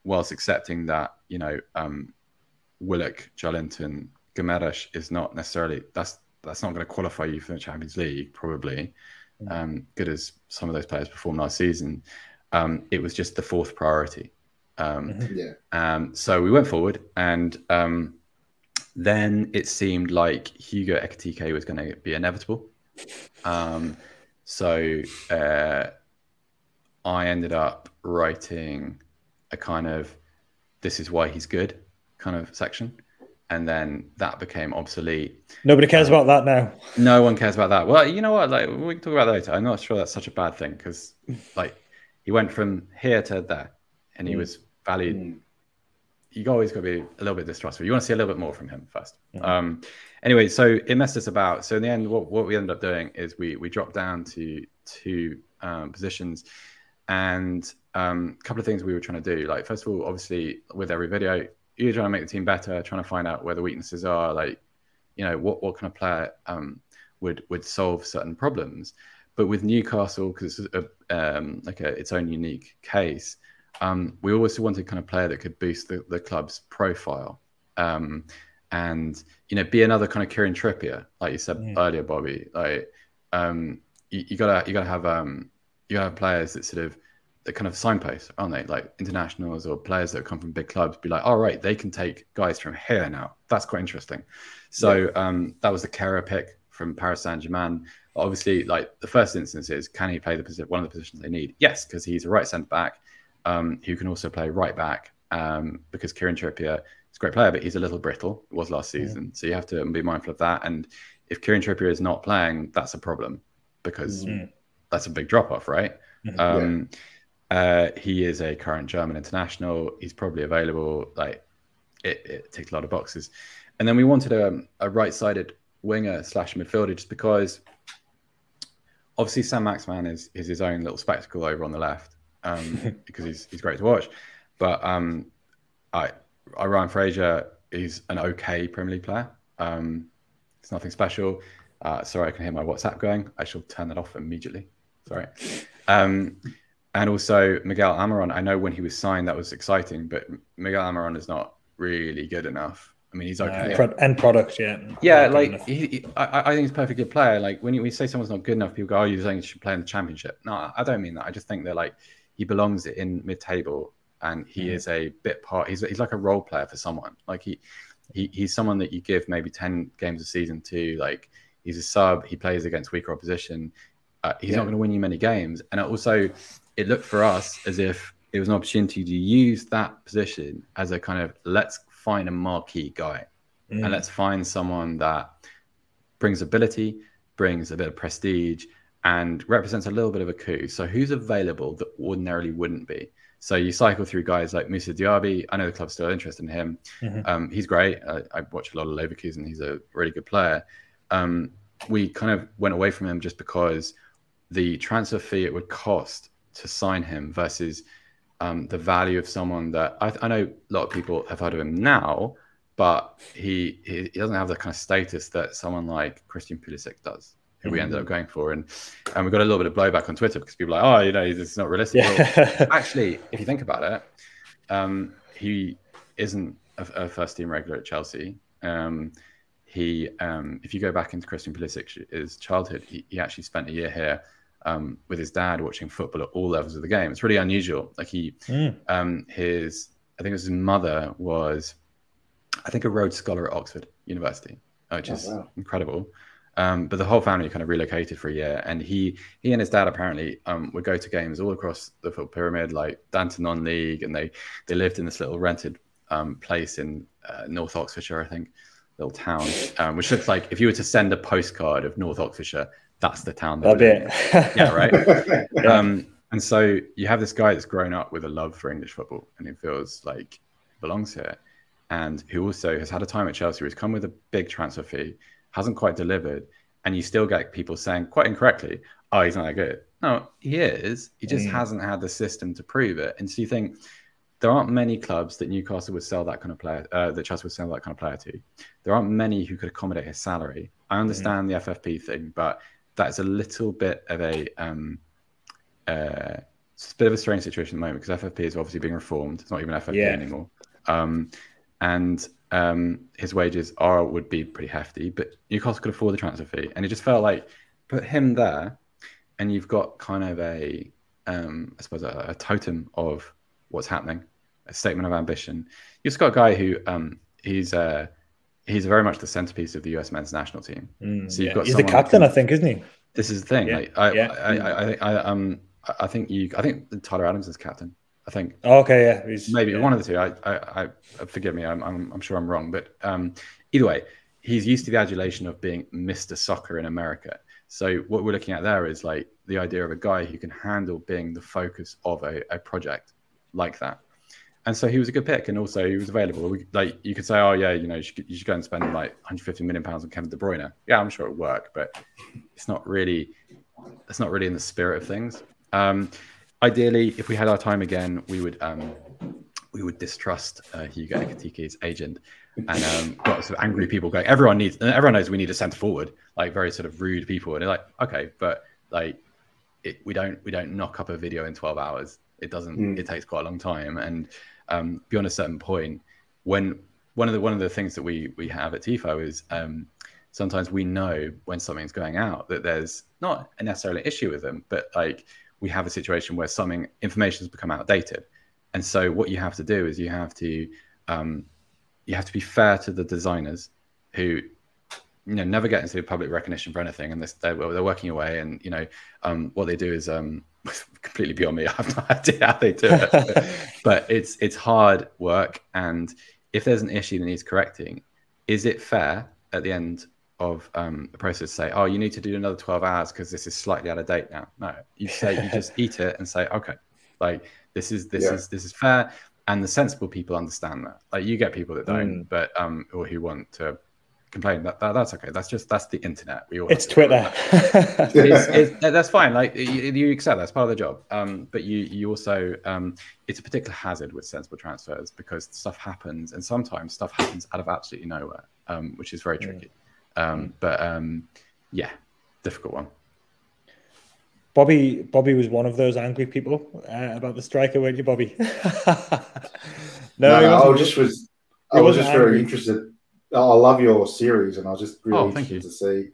Speaker 3: whilst accepting that, you know, Willock, Joelinton, Gomes is not necessarily, that's not going to qualify you for the Champions League, probably. Good as some of those players performed last season. It was just the 4th priority. So we went forward, and then it seemed like Hugo Ekitike was going to be inevitable. So I ended up writing a kind of "this is why he's good" kind of section. And then that became obsolete.
Speaker 1: Nobody cares about that now.
Speaker 3: No one cares about that. Well, you know what? Like we can talk about that later. I'm not sure that's such a bad thing because, like, he went from here to there, and he was valued. You always got to be a little bit distrustful. You want to see a little bit more from him first. Anyway, so it messed us about. So in the end, what we ended up doing is we dropped down to 2 positions, and a couple of things we were trying to do. Like first of all, obviously, with every video, you're trying to make the team better, trying to find out where the weaknesses are, like, you know, what kind of player would solve certain problems. But with Newcastle, because it's its own unique case, we always wanted kind of player that could boost the club's profile, and you know, be another kind of Kieran Trippier, like you said earlier, Bobby. Like you gotta have players that sort of the kind of signposts, aren't they? Like internationals or players that come from big clubs, be like, all right, they can take guys from here now. That's quite interesting. So that was the Kera pick from Paris Saint-Germain. Obviously, like the first instance is, can he play one of the positions they need? Yes, because he's a right centre back who can also play right back. Because Kieran Trippier is a great player, but he's a little brittle. It was last season, so you have to be mindful of that. And if Kieran Trippier is not playing, that's a problem because that's a big drop off, right? He is a current German international. He's probably available. Like it ticks a lot of boxes. And then we wanted a right-sided winger / midfielder, just because obviously Sam Maximan is his own little spectacle over on the left, because he's great to watch. But Ryan Fraser he's an okay Premier League player. It's nothing special. Sorry, I can hear my WhatsApp going. I shall turn that off immediately. Sorry. And also Miguel Almiron, I know when he was signed, that was exciting, but Miguel Almiron is not really good enough. I mean, he's okay.
Speaker 1: End product, yeah.
Speaker 3: Yeah, like I think he's a perfectly good player. Like when you say someone's not good enough, people go, "Oh, you're saying you should play in the Championship." No, I don't mean that. I just think that like he belongs in mid-table, and he is a bit part. He's like a role player for someone. Like he's someone that you give maybe 10 games a season to. Like he's a sub. He plays against weaker opposition. He's not going to win you many games. And also, it looked for us as if it was an opportunity to use that position as a kind of let's find a marquee guy, and let's find someone that brings ability, brings a bit of prestige, and represents a little bit of a coup. So who's available that ordinarily wouldn't be? So you cycle through guys like Moussa Diaby. I know the club's still interested in him. He's great. I watch a lot of Leverkusen. He's a really good player. We kind of went away from him just because the transfer fee it would cost to sign him versus the value of someone that I know a lot of people have heard of him now, but he doesn't have the kind of status that someone like Christian Pulisic does, who we ended up going for. And we got a little bit of blowback on Twitter because people are like, oh, you know, it's not realistic.
Speaker 1: Yeah.
Speaker 3: Well, actually, if you think about it, he isn't a first team regular at Chelsea. If you go back into Christian Pulisic's childhood, he actually spent a year here with his dad watching football at all levels of the game. It's really unusual. Like I think it was his mother was, I think, a Rhodes Scholar at Oxford University, which is incredible. But the whole family kind of relocated for a year, and he and his dad apparently would go to games all across the football pyramid, like Danton non-league, and they lived in this little rented place in North Oxfordshire, I think, little town, which looks like if you were to send a postcard of North Oxfordshire, that's the town. Yeah, right. And so you have this guy that's grown up with a love for English football, and he feels like he belongs here, and who also has had a time at Chelsea, who's come with a big transfer fee, hasn't quite delivered, and you still get people saying quite incorrectly, oh, he's not that good. No, he is. He just hasn't had the system to prove it. And so you think there aren't many clubs that Newcastle would sell that kind of player, that Chelsea would sell that kind of player to. There aren't many who could accommodate his salary. I understand the FFP thing, but that's a little bit of a it's a bit of a strange situation at the moment because FFP is obviously being reformed. It's not even FFP anymore. And his wages would be pretty hefty, but Newcastle could afford the transfer fee. And it just felt like put him there and you've got kind of I suppose a totem of what's happening, a statement of ambition. You've just got a guy who he's very much the centerpiece of the US men's national team. So you've got
Speaker 1: he's the captain, I think, isn't he?
Speaker 3: This is the thing. I think Tyler Adams is captain. I think.
Speaker 1: Okay, yeah.
Speaker 3: Maybe one of the two. I forgive me. I'm sure I'm wrong, but either way, he's used to the adulation of being Mr. Soccer in America. So what we're looking at there is like the idea of a guy who can handle being the focus of a project like that. And so he was a good pick, and also he was available. Like you could say, oh yeah, you know, you should go and spend like 150 million pounds on Kevin De Bruyne. Yeah, I'm sure it'll work, but it's not really in the spirit of things. Ideally, if we had our time again, we would distrust Hugo Ekitiké's agent and got sort of angry people going. Everyone knows we need a centre forward, like very sort of rude people, and they're like, okay, but like we don't knock up a video in 12 hours. It doesn't. It takes quite a long time, and beyond a certain point, when one of the things that we have at Tifo is sometimes we know when something's going out that there's not a necessarily issue with them, but like we have a situation where information has become outdated. And so what you have to do is you have to be fair to the designers who, you know, never get into public recognition for anything. And they're working away, and, you know, what they do is completely beyond me. I have no idea how they do it, but it's hard work. And if there's an issue that needs correcting, is it fair at the end of the process to say, oh, you need to do another 12 hours because this is slightly out of date now? No, you just eat it and say, okay, like this is fair. And the sensible people understand that. Like you get people that don't, but or who want to complain. That's okay. That's the internet. We all
Speaker 1: it's Twitter.
Speaker 3: That's fine. Like you accept that's part of the job. But you also it's a particular hazard with sensible transfers because stuff happens, and sometimes stuff happens out of absolutely nowhere, which is very tricky. Yeah, difficult one.
Speaker 1: Bobby was one of those angry people about the striker, weren't you, Bobby?
Speaker 2: No, I was just very interested. I love your series, and I was just really interested to see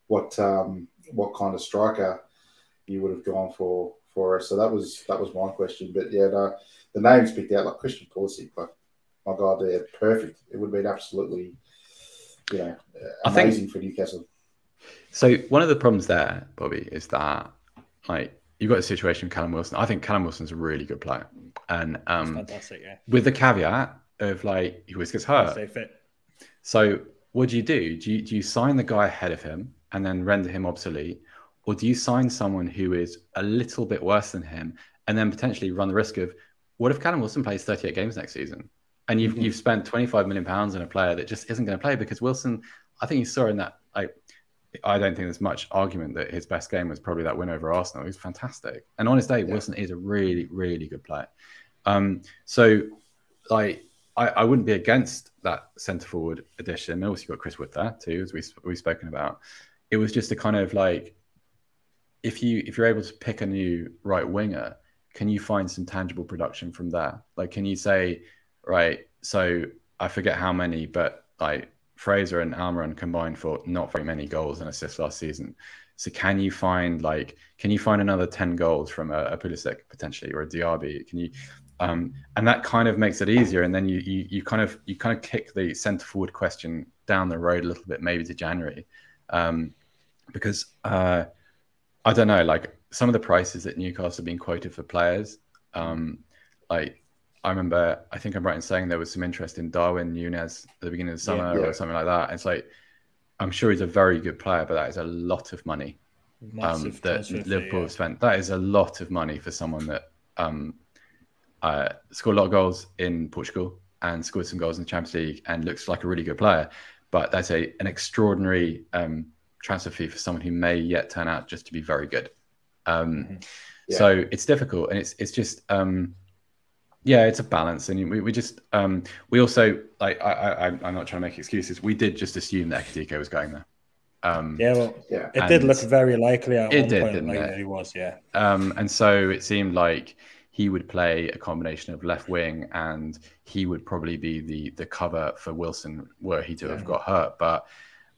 Speaker 2: what kind of striker you would have gone for us. So that was my question. But yeah, the names picked out like Christian Pulisic, like my God, they're perfect. It would have been absolutely, amazing for Newcastle.
Speaker 3: So one of the problems there, Bobby, is that like you've got a situation with Callum Wilson. I think Callum Wilson's a really good player, and
Speaker 1: fantastic, yeah.
Speaker 3: With the caveat of like he always gets hurt.
Speaker 1: Stay fit.
Speaker 3: So what do? Do you sign the guy ahead of him and then render him obsolete, or do you sign someone who is a little bit worse than him and then potentially run the risk of what if Callum Wilson plays 38 games next season and you've spent £25 million on a player that just isn't going to play because Wilson, I think you saw in that I don't think there's much argument that his best game was probably that win over Arsenal. He was fantastic. And on his day, Wilson is a really, really good player. So, like, I wouldn't be against that centre-forward addition. Also, you've got Chris Wood there, too, as we've spoken about. It was just a kind of, like, if you're able to pick a new right winger, can you find some tangible production from there? Like, can you say, right, so I forget how many, but, like, Fraser and Almiron combined for not very many goals and assists last season. So can you find another 10 goals from a Pulisic potentially or a Diaby? Can you and that kind of makes it easier. And then you kind of kick the centre forward question down the road a little bit, maybe to January, because I don't know, like some of the prices that Newcastle have been quoted for players, like. I remember, I think I'm right in saying there was some interest in Darwin Núñez at the beginning of the summer or something like that. It's like, I'm sure he's a very good player, but that is a lot of money that Liverpool have spent. That is a lot of money for someone that scored a lot of goals in Portugal and scored some goals in the Champions League and looks like a really good player. But that's an extraordinary transfer fee for someone who may yet turn out just to be very good. So it's difficult, and it's just... yeah, it's a balance, and we just we also like I'm not trying to make excuses. We did just assume that Ekitike was going there.
Speaker 1: It did look very likely at one point,
Speaker 3: didn't
Speaker 1: like
Speaker 3: it?
Speaker 1: he was, yeah.
Speaker 3: And so it seemed like he would play a combination of left wing, and he would probably be the cover for Wilson were he to have got hurt. But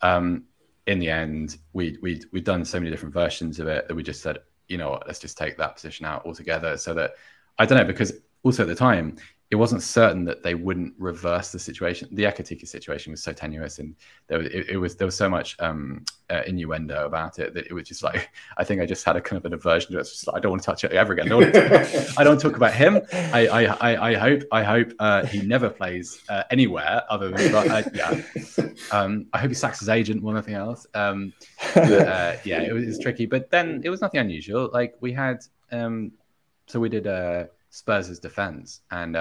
Speaker 3: in the end, we'd done so many different versions of it that we just said, you know what, let's just take that position out altogether. So that I don't know, because. Also, at the time, it wasn't certain that they wouldn't reverse the situation. The Ekitike situation was so tenuous, and there was so much innuendo about it that it was just like, I think I just had a kind of an aversion to it. It's just like, I don't want to touch it ever again. I don't talk about him. I hope he never plays anywhere other than I hope he sacks his agent more than anything else. It was tricky, but then it was nothing unusual. Like we had, so we did. Spurs' defense, and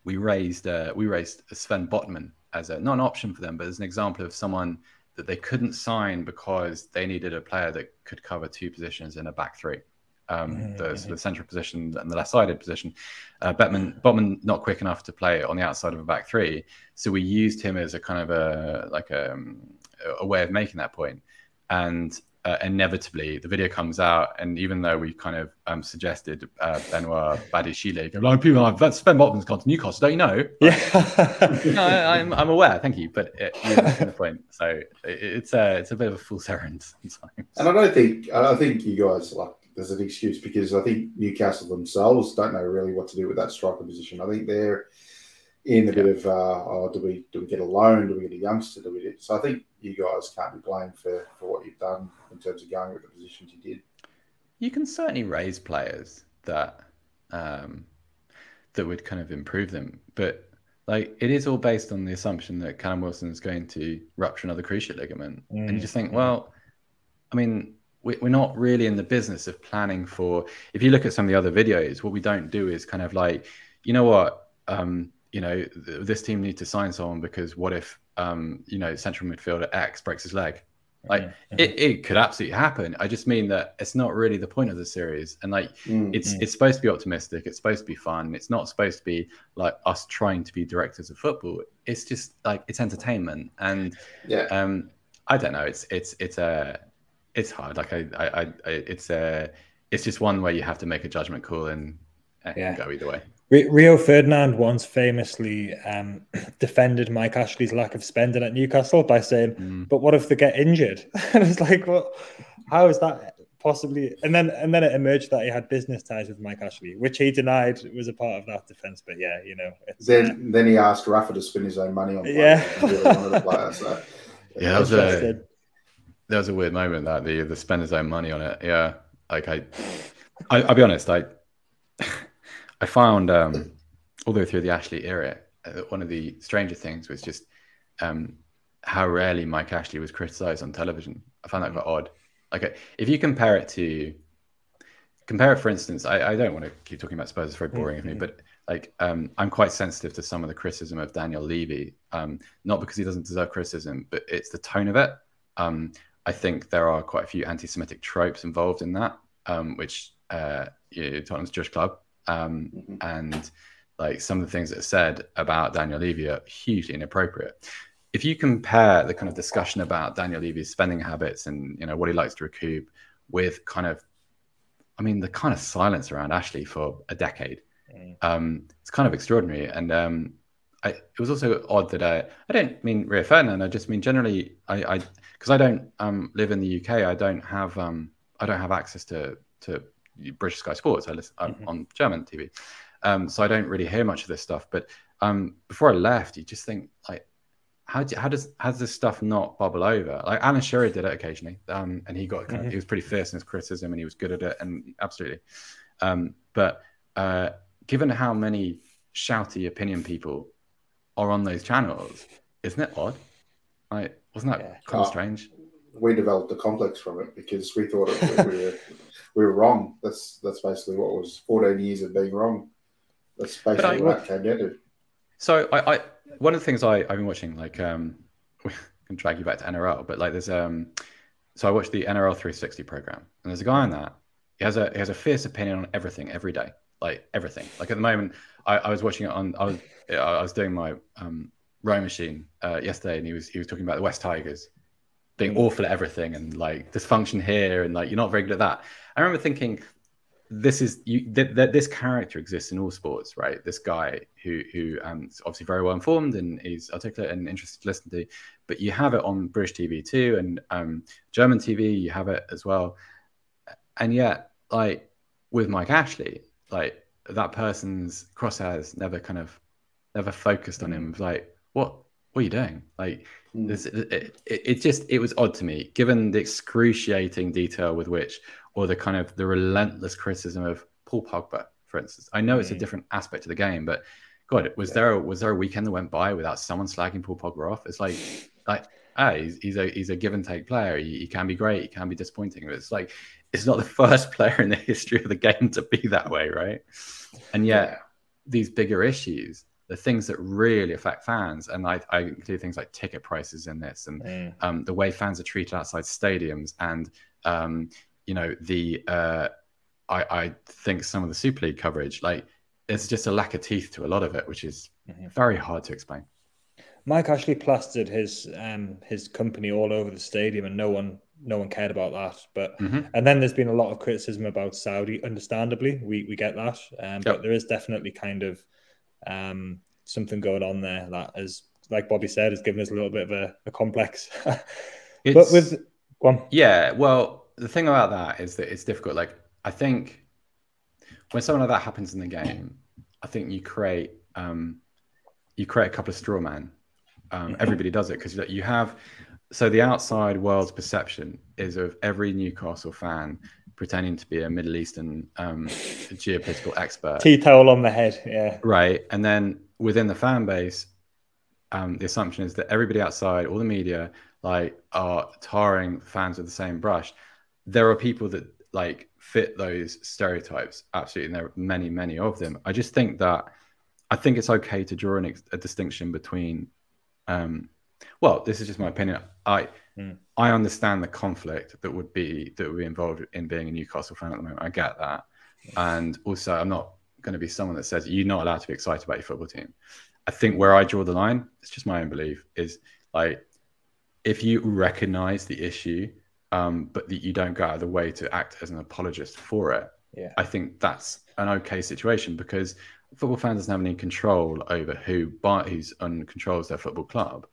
Speaker 3: we raised Sven Botman as not an option for them, but as an example of someone that they couldn't sign because they needed a player that could cover two positions in a back three, the central position and the left-sided position. Botman not quick enough to play on the outside of a back three, so we used him as a kind of a way of making that point. And inevitably, the video comes out, and even though we kind of suggested Benoit Badiashile, like people are like, Sven Botman's gone to Newcastle, don't you know? No, I'm aware, thank you, but you're missing the point. So it's a bit of a fool's errand sometimes.
Speaker 2: And I think you guys there's an excuse because I think Newcastle themselves don't know really what to do with that striker position. I think they're in a bit of do we get a loan? Do we get a youngster? So I think you guys can't be blamed for what you've done in terms of going with the positions you did.
Speaker 3: You can certainly raise players that would kind of improve them, but like it is all based on the assumption that Callum Wilson is going to rupture another cruciate ligament, and you just think, well, I mean, we're not really in the business of planning for. If you look at some of the other videos, what we don't do is kind of like, you know what. you know, this team needs to sign someone because what if, you know, central midfielder X breaks his leg? Like it could absolutely happen. I just mean that it's not really the point of the series. And like, it's supposed to be optimistic. It's supposed to be fun. It's not supposed to be like us trying to be directors of football. It's just like, it's entertainment. And I don't know. It's hard. Like it's just one way you have to make a judgment call and go either way.
Speaker 1: Rio Ferdinand once famously defended Mike Ashley's lack of spending at Newcastle by saying, "But what if they get injured?" And it's like, well, how is that possibly? And then it emerged that he had business ties with Mike Ashley, which he denied was a part of that defense. But yeah, you know,
Speaker 2: then he asked Rafa to spend his own money on players.
Speaker 1: Yeah,
Speaker 2: really wanted to play, so.
Speaker 3: Yeah, that was a weird moment, that the spend his own money on it. Yeah, like I'll be honest, I found all the way through the Ashley era, one of the stranger things was just how rarely Mike Ashley was criticised on television. I found that quite odd. Like if you compare it, for instance, I don't want to keep talking about Spurs, it's very boring of me, but like I'm quite sensitive to some of the criticism of Daniel Levy, not because he doesn't deserve criticism, but it's the tone of it. I think there are quite a few anti-Semitic tropes involved in that, which Tottenham's Jewish club. And like some of the things that are said about Daniel Levy are hugely inappropriate. If you compare the kind of discussion about Daniel Levy's spending habits and, you know, what he likes to recoup with kind of, I mean, the kind of silence around Ashley for a decade, it's kind of extraordinary. And it was also odd that I don't mean Rio Ferdinand, I just mean generally, because I don't live in the UK, I don't have access to British Sky Sports. I listen on German TV, so I don't really hear much of this stuff. But before I left, you just think like, how does this stuff not bubble over? Like Alan Shearer did it occasionally, and he got he was pretty fierce in his criticism, and he was good at it, and absolutely. But given how many shouty opinion people are on those channels, isn't it odd? Like, wasn't that kind of strange?
Speaker 2: We developed a complex from it because we thought we were wrong. That's basically what was 14 years of being wrong. That's basically what it came down to.
Speaker 3: So I one of the things I've been watching, like we can drag you back to NRL, but like there's so I watched the NRL 360 program, and there's a guy on that. He has a fierce opinion on everything every day, like everything. Like at the moment, I was watching it on. I was doing my row machine yesterday, and he was talking about the West Tigers being awful at everything and like dysfunction here and like you're not very good at that. I remember thinking, this character exists in all sports, right? This guy who is obviously very well informed and is articulate and interesting to listen to, but you have it on British TV too, and German TV, you have it as well. And yet, like with Mike Ashley, like that person's crosshairs never focused on him. Like, what are you doing? Like, it was odd to me, given the excruciating detail with which, or the kind of the relentless criticism of Paul Pogba, for instance. I know it's a different aspect of the game, but God, was there a weekend that went by without someone slagging Paul Pogba off? It's like he's a give and take player. He can be great, he can be disappointing, but it's like it's not the first player in the history of the game to be that way, right? And yet these bigger issues, the things that really affect fans, and I include things like ticket prices in this, and the way fans are treated outside stadiums, and you know, I think some of the Super League coverage, like there's just a lack of teeth to a lot of it, which is very hard to explain.
Speaker 1: Mike Ashley plastered his company all over the stadium, and no one cared about that. But and then there's been a lot of criticism about Saudi. Understandably, we get that, but there is definitely kind of something going on there that is, like Bobby said, has given us a little bit of a complex. But with
Speaker 3: well, the thing about that is that it's difficult. Like, I think when something like that happens in the game, I think you create a couple of straw men. Everybody does it because you have, so the outside world's perception is of every Newcastle fan pretending to be a Middle Eastern geopolitical expert.
Speaker 1: Tea towel on the head, yeah.
Speaker 3: Right. And then within the fan base, the assumption is that everybody outside, all the media, like, are tarring fans with the same brush. There are people that like fit those stereotypes, absolutely, and there are many, many of them. I just think that I think it's okay to draw a distinction between. Well, this is just my opinion. I understand the conflict that would be involved in being a Newcastle fan at the moment. I get that, and also I'm not going to be someone that says you're not allowed to be excited about your football team. I think where I draw the line, it's just my own belief, is like if you recognise the issue, but that you don't go out of the way to act as an apologist for it.
Speaker 1: Yeah,
Speaker 3: I think that's an okay situation, because football fan doesn't have any control over who's controls their football club.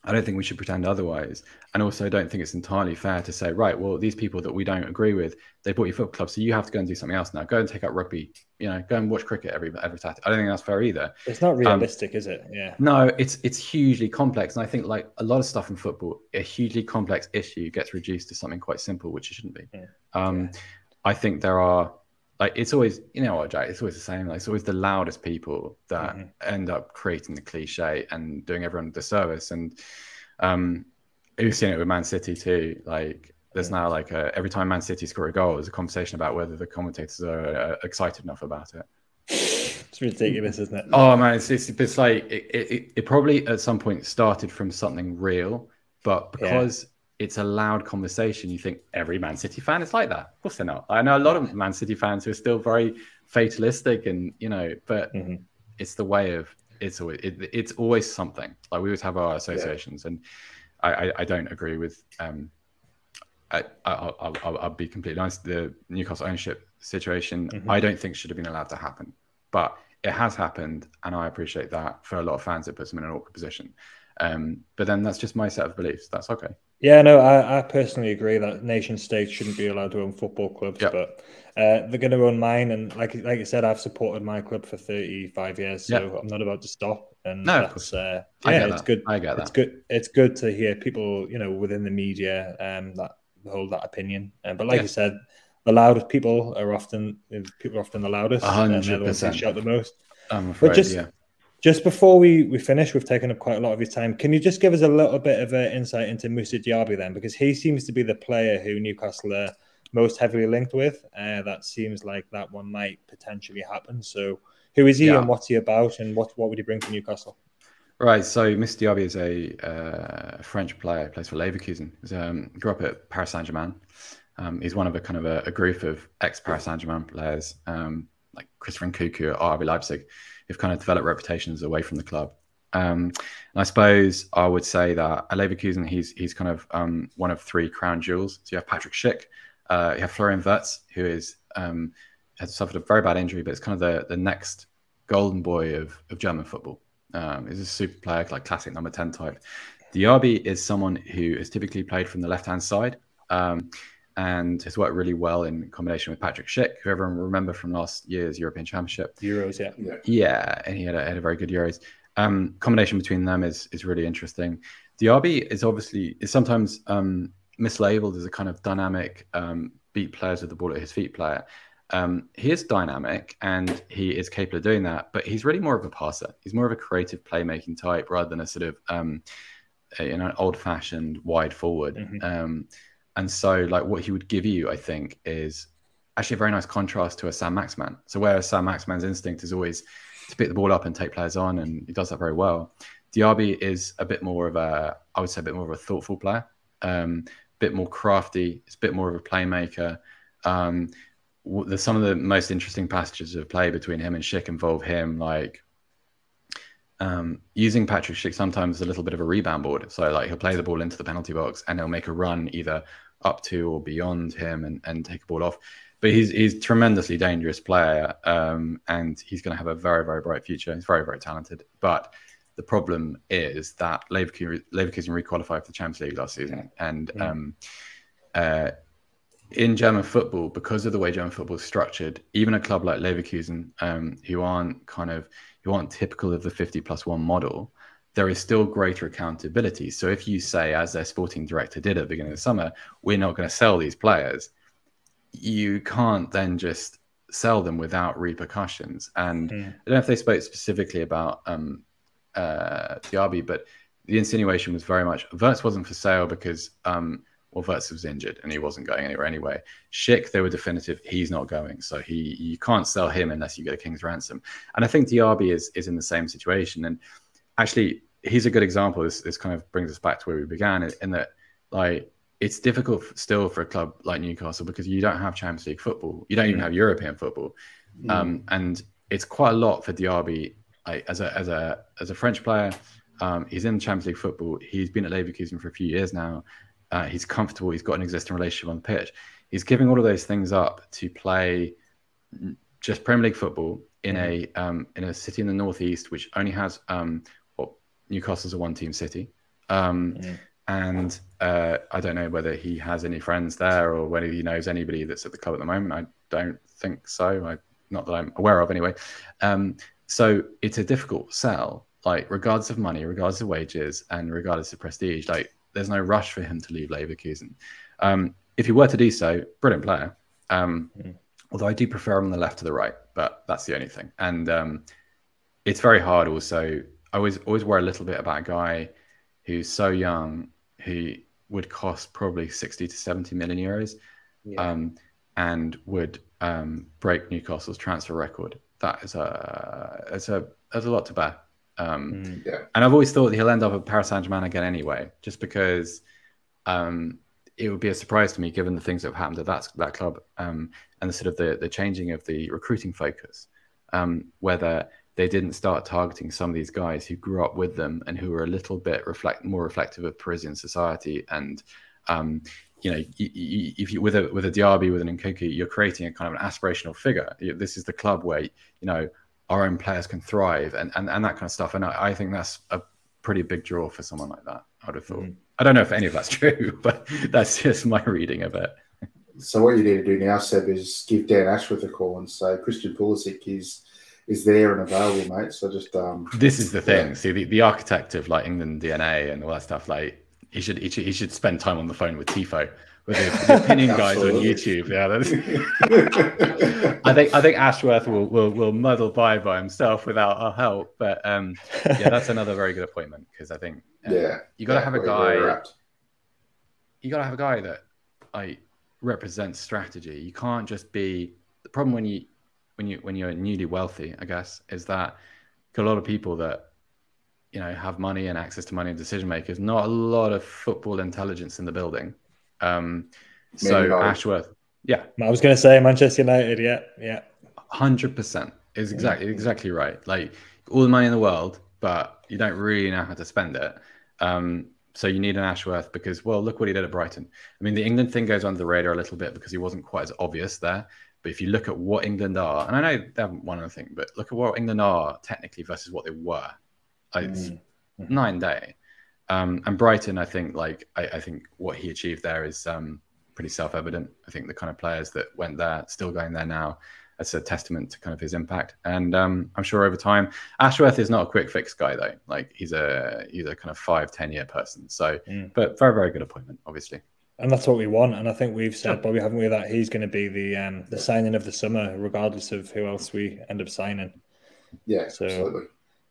Speaker 3: I don't think we should pretend otherwise. And also, I don't think it's entirely fair to say, right, well, these people that we don't agree with, they bought your football club, so you have to go and do something else now. Go and take out rugby, go and watch cricket every Saturday. I don't think that's fair either.
Speaker 1: It's not realistic, is it? Yeah.
Speaker 3: No, it's hugely complex. And I think like a lot of stuff in football, a hugely complex issue gets reduced to something quite simple, which it shouldn't be. Yeah. I think there are, like, it's always, you know what, Jack, it's always the same. Like, it's always the loudest people that end up creating the cliche and doing everyone a disservice. And you've seen it with Man City too. Like, there's now like every time Man City score a goal, there's a conversation about whether the commentators are excited enough about it.
Speaker 1: It's ridiculous, isn't it?
Speaker 3: Oh man, it's like it probably at some point started from something real, but because it's a loud conversation, you think every Man City fan is like that. Of course they're not. I know a lot of Man City fans who are still very fatalistic, and but it's the way of it's always something. Like, we always have our associations, and I don't agree with. I'll be completely honest. The Newcastle ownership situation, I don't think should have been allowed to happen, but it has happened, and I appreciate that. For a lot of fans, it puts them in an awkward position. But then that's just my set of beliefs. That's okay.
Speaker 1: Yeah, no, I personally agree that nation states shouldn't be allowed to own football clubs, but they're going to own mine. And like I said, I've supported my club for 35 years, so I'm not about to stop. And
Speaker 3: no,
Speaker 1: that's, it's good.
Speaker 3: I get that.
Speaker 1: It's good. It's good to hear people, within the media, that hold that opinion. But like you said, the loudest people are often the loudest.
Speaker 3: 100%.
Speaker 1: They're the ones who shout the most.
Speaker 3: I'm afraid,
Speaker 1: Just before we finish, we've taken up quite a lot of your time. Can you just give us a little bit of insight into Moussa Diaby then? Because he seems to be the player who Newcastle are most heavily linked with. That seems like that one might potentially happen. So who is he and what's he about, and what would he bring to Newcastle?
Speaker 3: Right, so Moussa Diaby is a French player, plays for Leverkusen. He grew up at Paris Saint-Germain. He's one of a group of ex-Paris Saint-Germain players, like Christopher Nkunku at RB Leipzig, who've kind of developed reputations away from the club. And I suppose I would say that at Leverkusen, he's kind of one of three crown jewels. So you have Patrick Schick, you have Florian Wirtz, who has suffered a very bad injury, but it's kind of the next golden boy of German football. He's a super player, like classic number 10 type. Diaby is someone who has typically played from the left-hand side, and has worked really well in combination with Patrick Schick, who everyone will remember from last year's European Championship.
Speaker 1: Euros,
Speaker 3: yeah, and he had a very good Euros. Combination between them is really interesting. Diaby is sometimes mislabeled as a kind of dynamic beat players with the ball at his feet player. He is dynamic and he is capable of doing that, but he's really more of a passer. He's more of a creative playmaking type rather than a sort of an old-fashioned wide forward. And so, like, what he would give you, I think, is actually a very nice contrast to a Sam Maximan. So whereas Sam Maximan's instinct is always to pick the ball up and take players on, and he does that very well, Diaby is a bit more of a thoughtful player, bit more crafty. It's a bit more of a playmaker. Some of the most interesting passages of play between him and Schick involve him, like, using Patrick Schick sometimes as a little bit of a rebound board. So, like, he'll play the ball into the penalty box and he'll make a run either up to or beyond him and take a ball off. But he's a tremendously dangerous player, and he's going to have a very, very bright future. He's very, very talented. But the problem is that Leverkusen requalified for the Champions League last season. And in German football, because of the way German football is structured, even a club like Leverkusen, who aren't typical of the 50+1 model, there is still greater accountability. So if you say, as their sporting director did at the beginning of the summer, we're not going to sell these players, you can't then just sell them without repercussions. And I don't know if they spoke specifically about Diaby, but the insinuation was very much, Wirtz wasn't for sale because or Wirtz was injured and he wasn't going anywhere anyway. Schick, they were definitive, he's not going. So you can't sell him unless you get a king's ransom. And I think Diaby is in the same situation. And actually, he's a good example. This kind of brings us back to where we began, in that, like, it's difficult still for a club like Newcastle because you don't have Champions League football. You don't even have European football. And it's quite a lot for Diaby, like, as a French player. He's in Champions League football. He's been at Leverkusen for a few years now. He's comfortable. He's got an existing relationship on the pitch. He's giving all of those things up to play just Premier League football in a city in the northeast, which only has Newcastle's a one-team city. And I don't know whether he has any friends there or whether he knows anybody that's at the club at the moment. I don't think so. Not that I'm aware of anyway. So it's a difficult sell, like, regardless of money, regardless of wages, and regardless of prestige. Like, there's no rush for him to leave Leverkusen. If he were to do so, brilliant player. Although I do prefer him on the left to the right, but that's the only thing. And it's very hard also. I always worry a little bit about a guy who's so young, who would cost probably 60 to 70 million euros, and would break Newcastle's transfer record. That is a lot to bear. And I've always thought he'll end up at Paris Saint-Germain again anyway, just because it would be a surprise to me, given the things that have happened at that club, and the sort of the changing of the recruiting focus, whether they didn't start targeting some of these guys who grew up with them and who were a little bit more reflective of Parisian society. And if you with a Diaby, with an Nkunku, you're creating a kind of an aspirational figure. This is the club where our own players can thrive, and that kind of stuff. And I think that's a pretty big draw for someone like that, I would have thought. I don't know if any of that's true, but that's just my reading of it.
Speaker 2: So what you need to do now, Seb, is give Dan Ashworth a call and say Christian Pulisic is there and available, mate. So just
Speaker 3: this is the thing. See, the architect of, like, England DNA and all that stuff, like, he should spend time on the phone with Tifo, with the opinion guys on YouTube. I think Ashworth will muddle by himself without our help. But that's another very good appointment, because I think you got to have a guy. You got to have a guy that represents strategy. You can't just be the problem when you're newly wealthy, I guess, is that a lot of people that have money and access to money and decision makers, not a lot of football intelligence in the building. So Ashworth,
Speaker 1: I was going to say Manchester United,
Speaker 3: 100% is exactly right. Like, all the money in the world, but you don't really know how to spend it. So you need an Ashworth because, well, look what he did at Brighton. I mean, the England thing goes under the radar a little bit because he wasn't quite as obvious there. But if you look at what England are, and I know they haven't won anything, but look at what England are technically versus what they were. It's night and day. And Brighton, I think what he achieved there is pretty self-evident. I think the kind of players that went there, still going there now, that's a testament to kind of his impact. And I'm sure over time, Ashworth is not a quick fix guy though. Like, he's a kind of 5-10 year person. So, but very, very good appointment, obviously.
Speaker 1: And that's what we want. And I think we've said, Bobby, haven't we, that he's going to be the signing of the summer, regardless of who else we end up signing.
Speaker 2: Yeah, so, absolutely.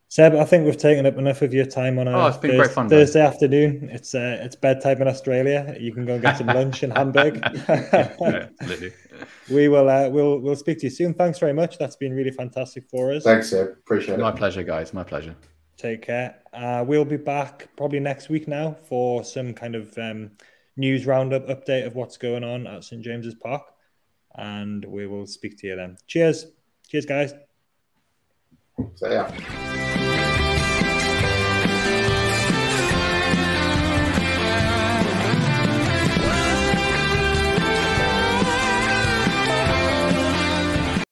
Speaker 1: Seb, I think we've taken up enough of your time on
Speaker 3: it's been great fun,
Speaker 1: Thursday afternoon. It's bedtime in Australia. You can go and get some lunch in Hamburg.
Speaker 3: Absolutely.
Speaker 1: We'll speak to you soon. Thanks very much. That's been really fantastic for us.
Speaker 2: Thanks, Seb. Appreciate it.
Speaker 3: My pleasure, guys. My pleasure.
Speaker 1: Take care. We'll be back probably next week now for some kind of news roundup update of what's going on at St James's Park, and we will speak to you then. Cheers, guys.
Speaker 2: See ya.